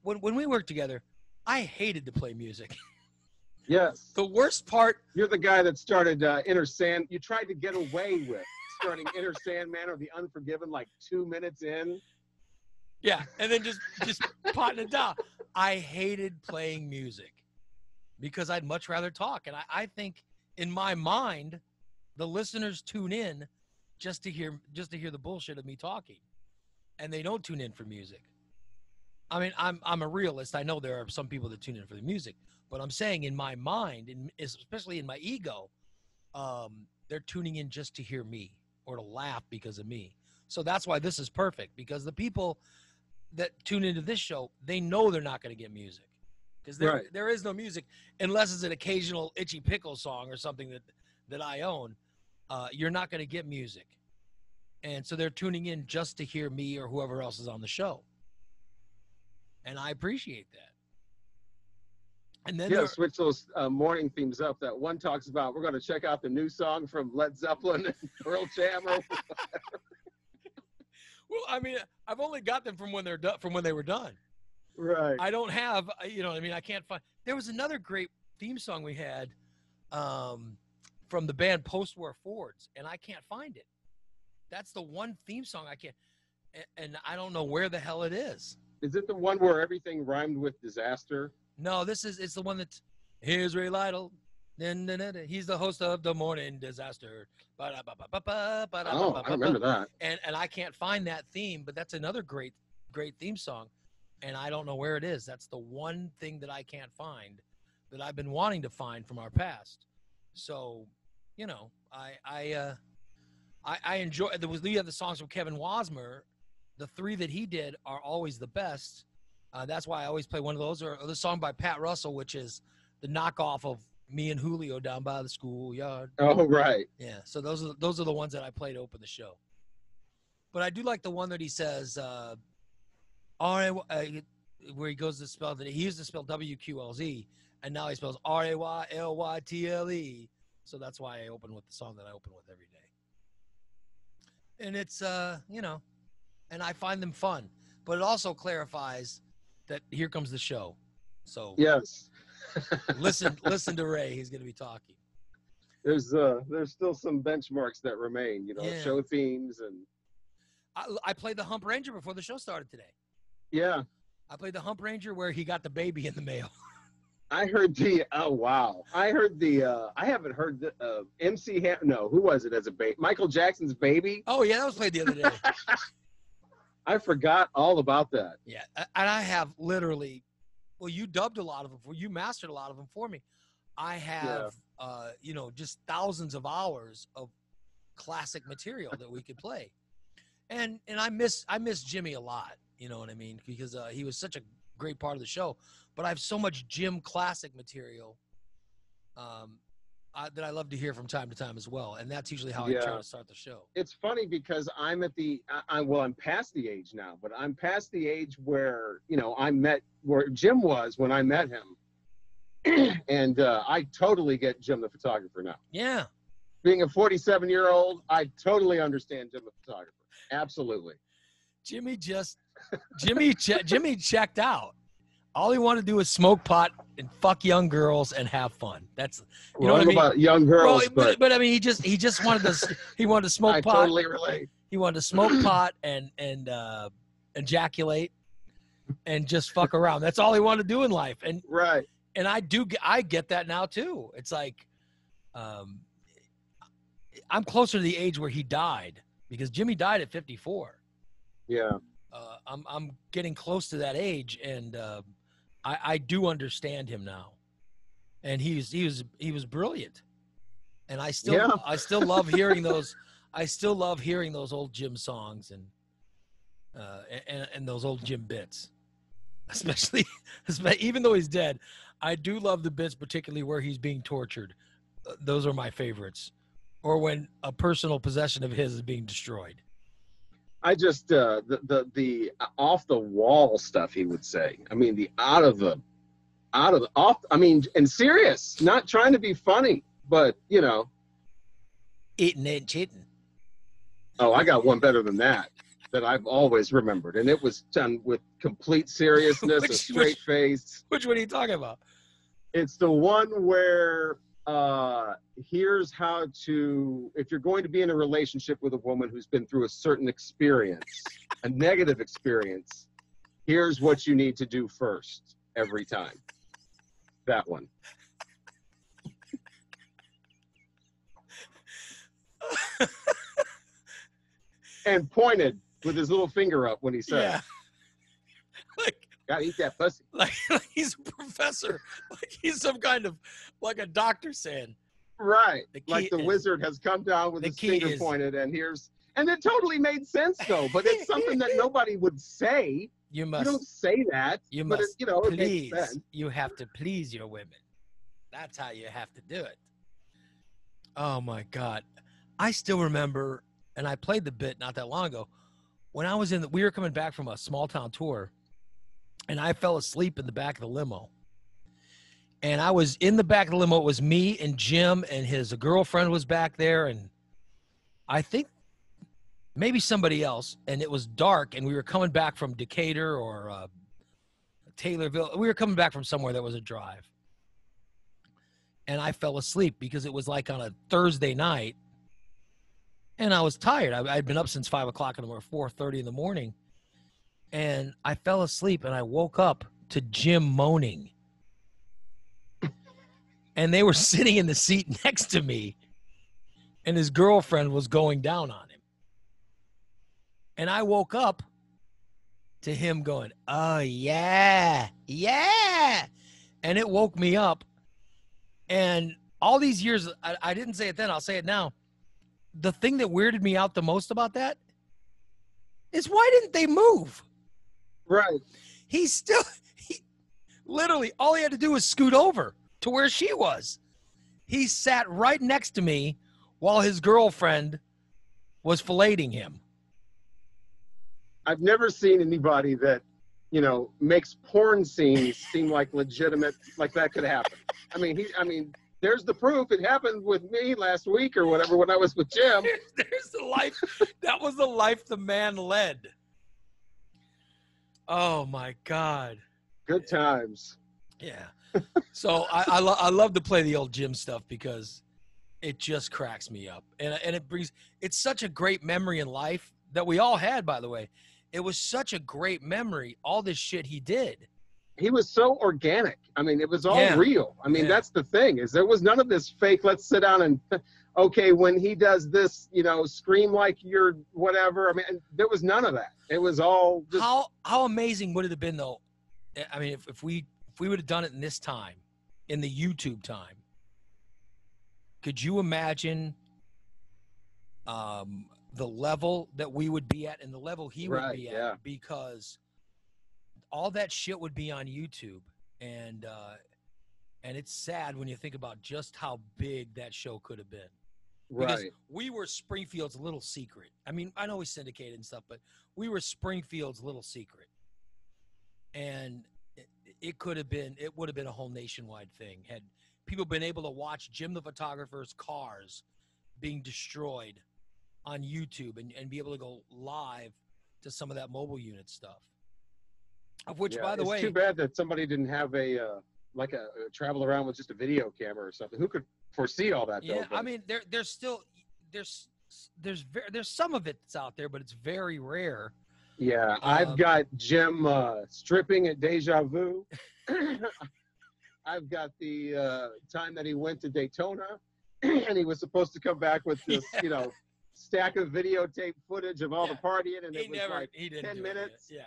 When we worked together, I hated to play music. Yes. The worst part. You're the guy that started Inner Sand. You tried to get away with starting Inner Sandman or The Unforgiven like 2 minutes in. Yeah, and then just potting it down. I hated playing music because I'd much rather talk. And I think in my mind, the listeners tune in just to hear the bullshit of me talking, and they don't tune in for music. I mean, I'm a realist. I know there are some people that tune in for the music, but I'm saying in my mind, especially in my ego, they're tuning in just to hear me or to laugh because of me. So that's why this is perfect, because the people that tune into this show, they know they're not going to get music, because there is no music unless it's an occasional Itchy Pickle song or something that I own. You're not going to get music. And so they're tuning in just to hear me or whoever else is on the show. And I appreciate that. And then switch those morning themes up. That one talks about, we're going to check out the new song from Led Zeppelin and Pearl Jam. Well, I mean, I've only got them from when they're done, from when they were done. Right. I don't have, I can't find. There was another great theme song we had from the band Post-War Fords, and I can't find it. That's the one theme song I can't, and I don't know where the hell it is. Is it the one where everything rhymed with disaster? No, it's the one that's, here's Ray Lytle. He's the host of The Morning Disaster. Oh, I remember that. And I can't find that theme, but that's another great theme song, and I don't know where it is. That's the one thing that I can't find that I've been wanting to find from our past. So, I enjoy. We have the songs from Kevin Wasmer. The three that he did are always the best. That's why I always play one of those, or the song by Pat Russell, which is the knockoff of Me and Julio Down by the Schoolyard. Oh, right. Yeah. So those are the ones that I play to open the show. But I do like the one that he says, where he goes to spell that he used to spell WQLZ, and now he spells RAYLYTLE. So that's why I open with the song that I open with every day. And it's and I find them fun, but it also clarifies that here comes the show. So yes. listen to Ray. He's going to be talking. There's still some benchmarks that remain, show themes. And I played the Hump Ranger before the show started today. Yeah. I played the Hump Ranger where he got the baby in the mail. I heard I haven't heard the MC no, who was it as a baby? Michael Jackson's Baby? Oh yeah, that was played the other day. I forgot all about that. Yeah, and I have literally, well, you dubbed a lot of them, you mastered a lot of them for me. I have, just thousands of hours of classic material that we could play, and I miss Jimmy a lot. You know what I mean? Because he was such a great part of the show. But I have so much Jim classic material that I love to hear from time to time as well, and that's usually how I try to start the show. It's funny because I'm at I'm past the age now, but I'm past the age where where Jim was when I met him, and I totally get Jim the photographer now. Yeah, being a 47-year-old, I totally understand Jim the photographer. Absolutely. Jimmy checked out. All he wanted to do was smoke pot and fuck young girls and have fun. That's what I mean. About young girls, but I mean, he just wanted to smoke pot. I totally relate. He wanted to smoke pot and ejaculate and just fuck around. That's all he wanted to do in life. And right. And I get that now too. It's like, I'm closer to the age where he died, because Jimmy died at 54. Yeah. I'm getting close to that age, and I do understand him now, and he was brilliant, and I still love hearing those. I still love hearing those old Jim songs and those old Jim bits, especially even though he's dead. I do love the bits, particularly where he's being tortured. Those are my favorites, or when a personal possession of his is being destroyed. I just the off the wall stuff he would say. I mean, the off. I mean, and serious, not trying to be funny, but Eating ain't cheating. Oh, I got one better than that I've always remembered, and it was done with complete seriousness, a straight face. Which one are you talking about? It's the one where here's how to, if you're going to be in a relationship with a woman who's been through a certain experience, a negative experience, here's what you need to do first every time. That one. And pointed with his little finger up when he said, Yeah. Like, gotta eat that pussy. like he's a professor. Like he's some kind of, like a doctor saying. Right. The key Like the is- wizard has come down with the his key finger is- pointed, and it totally made sense though, but it's something that nobody would say. You You must, don't say that. you but must it makes please. sense. You have to please your women. That's how you have to do it. Oh my God. I still remember, and I played the bit not that long ago, when I was we were coming back from a small town tour, and I fell asleep in the back of the limo. And I was in the back of the limo. It was me and Jim, and his girlfriend was back there, and I think maybe somebody else. And it was dark, and we were coming back from Decatur or Taylorville. We were coming back from somewhere that was a drive. And I fell asleep because it was like on a Thursday night, and I was tired. I'd been up since 5 o'clock in the morning, 4:30 in the morning, and I fell asleep, and I woke up to Jim moaning. And they were sitting in the seat next to me, and his girlfriend was going down on him. And I woke up to him going, "Oh, yeah, yeah." And it woke me up. And all these years, I didn't say it then, I'll say it now. The thing that weirded me out the most about that is, why didn't they move? Right. He literally, all he had to do was scoot over to where she was. He sat right next to me while his girlfriend was filleting him. I've never seen anybody that, makes porn scenes seem like legitimate, like that could happen. I mean, there's the proof. It happened with me last week or whatever when I was with Jim. There's the life. That was the life the man led. Oh my God. Good times. Yeah. So I love to play the old Jim stuff because it just cracks me up. And it's such a great memory in life that we all had, by the way. It was such a great memory, all this shit he did. He was so organic. I mean, it was all Yeah. real. I mean, Yeah. that's the thing, is there was none of this fake, let's sit down and, okay, when he does this, scream like you're whatever. I mean, there was none of that. It was all just, How amazing would it have been, though? I mean, if we would have done it in this time, in the YouTube time, could you imagine the level that we would be at and the level he would Right, be at? yeah. Because all that shit would be on YouTube, and it's sad when you think about just how big that show could have been. Because right. we were Springfield's little secret. I mean, I know we syndicated and stuff, but we were Springfield's little secret. And it would have been a whole nationwide thing. Had people been able to watch Jim the photographer's cars being destroyed on YouTube and be able to go live to some of that mobile unit stuff. Of which, Yeah, by the it's way, too bad that somebody didn't have a travel around with just a video camera or something. Who could foresee all that? yeah, though, I mean, there's still there's some of it that's out there, but it's very rare. yeah, I've got Jim stripping at Deja Vu. I've got the time that he went to Daytona, and he was supposed to come back with this, stack of videotape footage of all the partying, and it was like he didn't 10 do it yet. minutes. Yeah.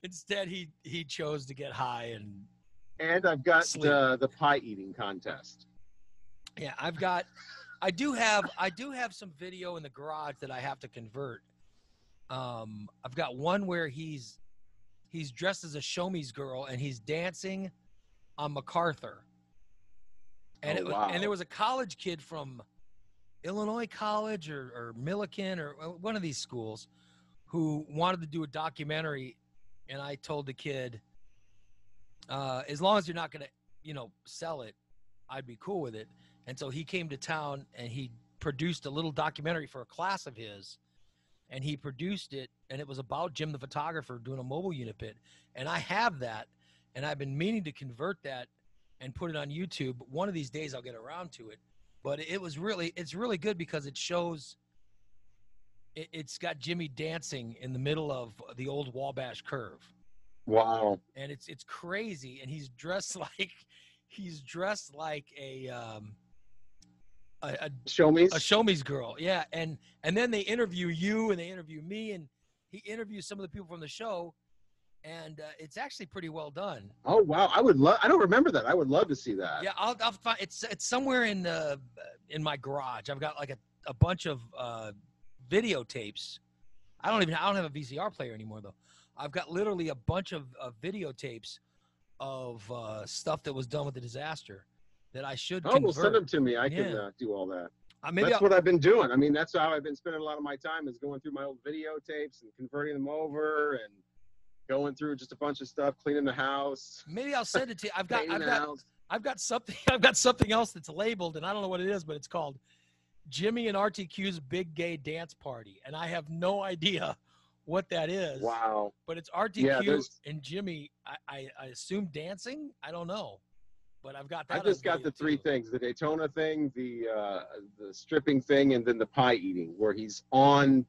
Instead, he chose to get high and And I've got Sleep. the pie eating contest. yeah. I do have some video in the garage that I have to convert. I've got one where he's dressed as a show me's girl and he's dancing on MacArthur. And Oh, wow. and there was a college kid from Illinois College or Millikan or one of these schools who wanted to do a documentary, and I told the kid, as long as you're not going to, sell it, I'd be cool with it. And so he came to town and he produced a little documentary for a class of his, and he produced it, and it was about Jim the photographer doing a mobile unit pit. And I have that, and I've been meaning to convert that and put it on YouTube. One of these days I'll get around to it. But it's really good because it shows, it's got Jimmy dancing in the middle of the old Wabash Curve. Wow. And it's crazy. And he's dressed like a Show me. a show me's girl. Yeah. And then they interview you and they interview me, and he interviews some of the people from the show, and it's actually pretty well done. Oh wow, I don't remember that. I would love to see that. Yeah, I'll find it's somewhere in my garage. I've got like a bunch of videotapes. I don't have a VCR player anymore though. I've got literally a bunch of videotapes of stuff that was done with the disaster that I should convert. Well, send them to me. I can do all that. Maybe what I've been doing. I mean, that's how I've been spending a lot of my time, is going through my old videotapes and converting them over and going through just a bunch of stuff, cleaning the house. Maybe I'll send it to you. I've got something else that's labeled, and I don't know what it is, but it's called Jimmy and RTQ's Big Gay Dance Party, and I have no idea what that is. Wow. But it's RTQ and Jimmy. I assume dancing. I don't know, but I've got that. I just got the three things: the Daytona thing, the stripping thing, and then the pie eating, where he's on.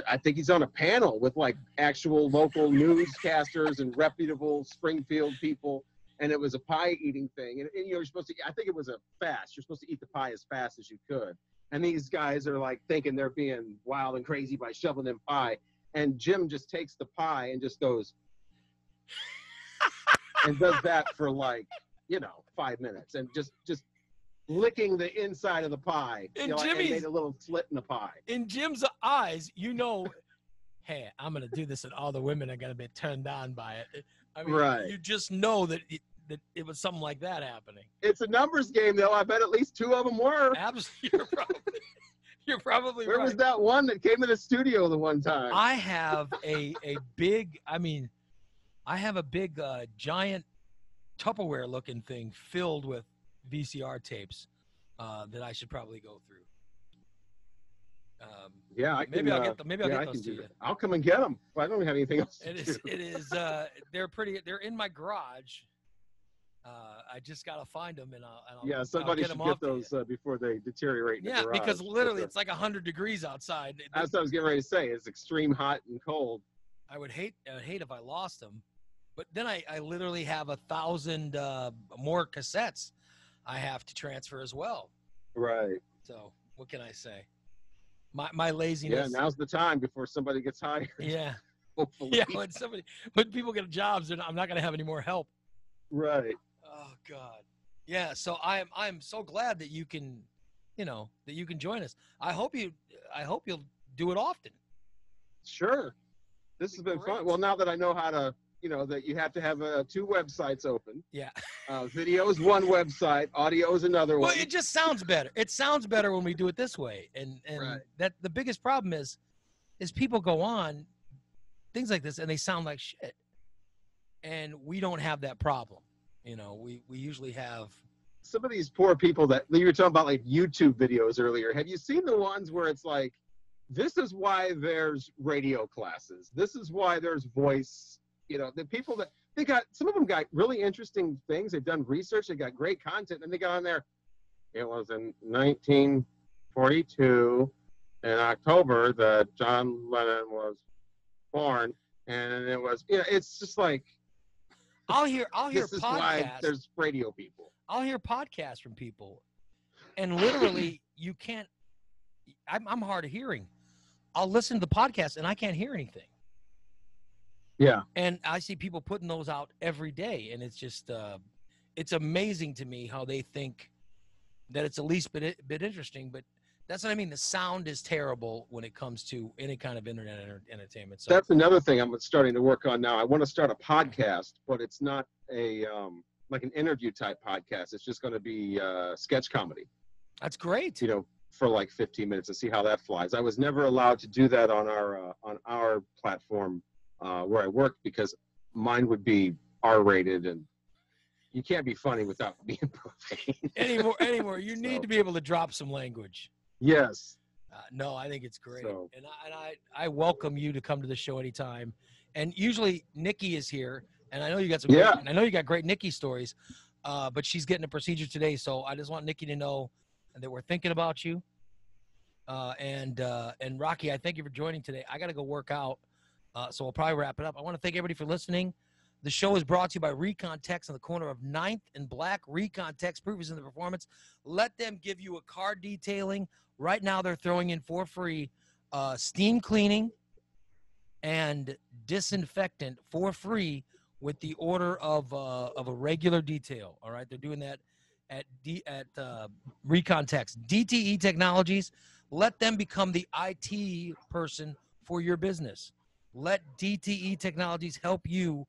I think he's on a panel with like actual local newscasters and reputable Springfield people, and it was a pie eating thing. And you're supposed to, I think it was a fast. You're supposed to eat the pie as fast as you could. And these guys are like thinking they're being wild and crazy by shoveling in pie. And Jim just takes the pie and just goes and does that for like, 5 minutes, and just licking the inside of the pie. And and made a little slit in the pie. In Jim's eyes, hey, I'm going to do this, and all the women are going to be turned on by it. I mean, right. You just know that it was something like that happening. It's a numbers game, though. I bet at least two of them were. Absolutely. You're probably right. Where was that one that came to the studio the one time? I have a big giant Tupperware looking thing filled with VCR tapes that I should probably go through. Maybe I'll get them. Maybe I'll get those to you. I'll come and get them. I don't have anything else. It is. They're in my garage. I just gotta find them, and I'll somebody should get those before they deteriorate. In the garage. Because literally it's like 100 degrees outside. That's what I was getting ready to say. It's extreme hot and cold. I would hate if I lost them, but then I literally have 1,000 more cassettes I have to transfer as well. Right. So what can I say? My laziness. Yeah, now's the time before somebody gets hired. Yeah. Hopefully. Yeah, when people get jobs, I'm not going to have any more help. Right. Oh God. Yeah. So I'm so glad that you can, that you can join us. I hope you'll do it often. Sure. This has been fun. Well, now that I know how to, that you have to have two websites open. Yeah. Video is one website, audio is another one. Well, it just sounds better. It sounds better when we do it this way. And right. That the biggest problem is people go on things like this and they sound like shit. And we don't have that problem. We usually have some of these poor people that you were talking about, like YouTube videos earlier. Have you seen the ones where it's like, this is why there's radio classes. This is why there's voice. The people that some of them got really interesting things. They've done research. They got great content, and they got on there. It was in 1942 in October that John Lennon was born, and it was. It's just like. I'll hear this is podcasts. Why there's radio people. I'll hear podcasts from people, and literally you can't. I'm hard of hearing. I'll listen to the podcast and I can't hear anything. Yeah. And I see people putting those out every day, and it's just it's amazing to me how they think that it's at least bit interesting, but. That's what I mean. The sound is terrible when it comes to any kind of internet entertainment. So that's another thing I'm starting to work on now. I want to start a podcast, but it's not a like an interview type podcast. It's just going to be sketch comedy. That's great. For like 15 minutes and see how that flies. I was never allowed to do that on our platform where I work because mine would be R-rated and you can't be funny without being profane. Anymore. You need to be able to drop some language. Yes. No, I think it's great, So- and I welcome you to come to the show anytime. And usually Nikki is here, and I know you got some. Yeah. Great, I know you got great Nikki stories, but she's getting a procedure today, so I just want Nikki to know that we're thinking about you. And Rocky, I thank you for joining today. I got to go work out, so we'll probably wrap it up. I want to thank everybody for listening. The show is brought to you by Recon Tex on the corner of 9th and Black. Recon Tex, proof is in the performance. Let them give you a car detailing. Right now, they're throwing in for free steam cleaning and disinfectant for free with the order of a regular detail. All right, they're doing that at Recon Tex. DTE Technologies. Let them become the IT person for your business. Let DTE Technologies help you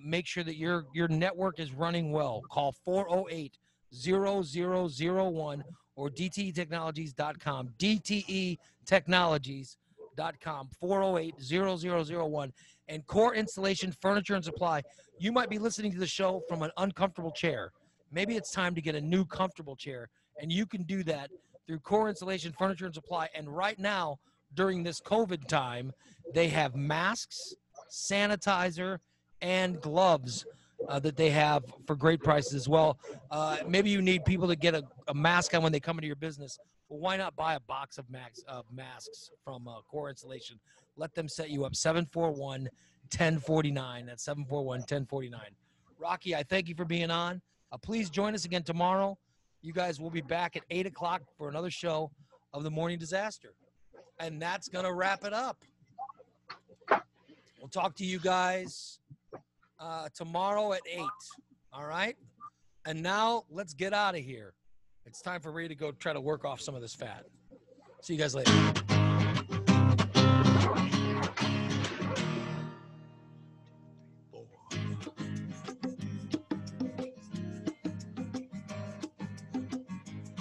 make sure that your network is running well. Call 408-0001 or dtetechnologies.com. dtetechnologies.com. 408-0001. And Core Installation Furniture and Supply. You might be listening to the show from an uncomfortable chair. Maybe it's time to get a new comfortable chair, and you can do that through Core Installation Furniture and Supply. And right now, during this COVID time, they have masks, sanitizer, and gloves that they have for great prices as well. Maybe you need people to get a mask on when they come into your business. Well, why not buy a box of masks from Core Installation? Let them set you up. 741-1049. That's 741-1049. Rocky, I thank you for being on. Please join us again tomorrow. You guys will be back at 8 o'clock for another show of The Morning Disaster. And that's going to wrap it up. We'll talk to you guys tomorrow at 8. All right? And now let's get out of here. It's time for Ray to go try to work off some of this fat. See you guys later.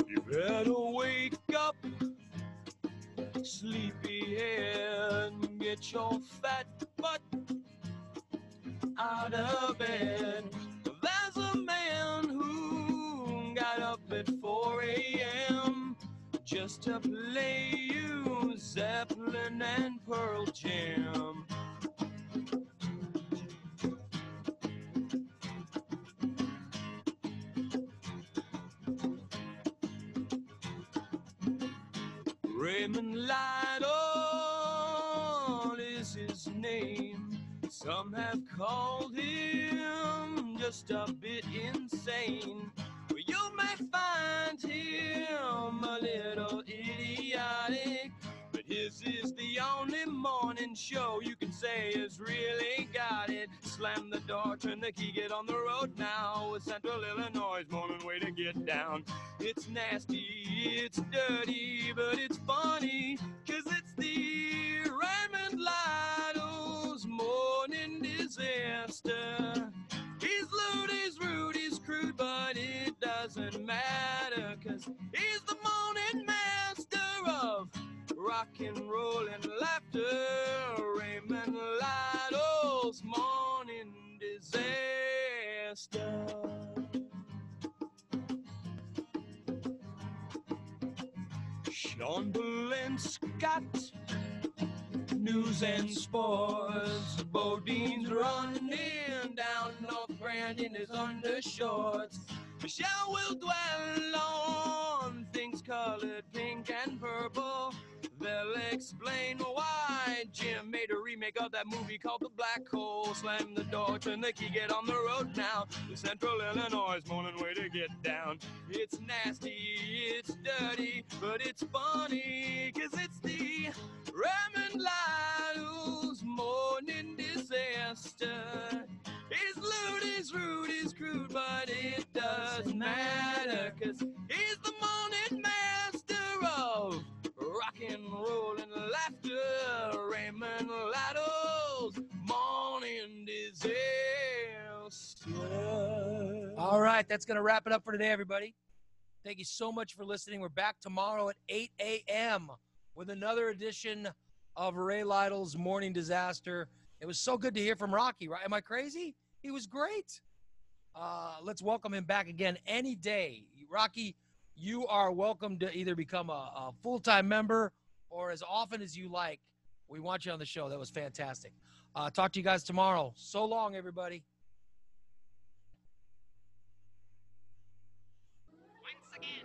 You better wake up, sleepyhead, and get your fat butt out of bed. There's a man who got up at 4 a.m. just to play you Zeppelin and Pearl Jam. Raymond Lytle is his name. Some have called him just a bit insane. But you may find him a little idiotic. But his is the only morning show you can say has really got it. Slam the door, turn the key, get on the road now. With Central Illinois' morning way to get down. It's nasty, it's dirty, but it's funny, 'cause it's the Raymond Lytle's morning disaster. He's lewd, he's rude, he's crude, but it doesn't matter, 'cause he's the morning master of rock and roll and laughter. Raymond Lytle's morning disaster. Sean Bull and Scott, news and sports. Bodine's running down North Grand in his undershorts. Michelle will dwell on things colored pink and purple. They'll explain why Jim made a remake of that movie called The Black Hole. Slam the door, turn the key, get on the road now. The Central Illinois morning way to get down. It's nasty, it's dirty, but it's funny, 'cause it's the Raymond Lytle's morning disaster. He's lewd, he's rude, he's crude, but it doesn't matter, 'cause he's the morning master of rock and roll and laughter. Raymond Lytle's morning disaster. All right, that's going to wrap it up for today, everybody. Thank you so much for listening. We're back tomorrow at 8 a.m. with another edition of Ray Lytle's Morning Disaster. It was so good to hear from Rocky, right? Am I crazy? He was great. Let's welcome him back again any day. Rocky, you are welcome to either become a full-time member or as often as you like. We want you on the show. That was fantastic. Talk to you guys tomorrow. So long, everybody. Once again,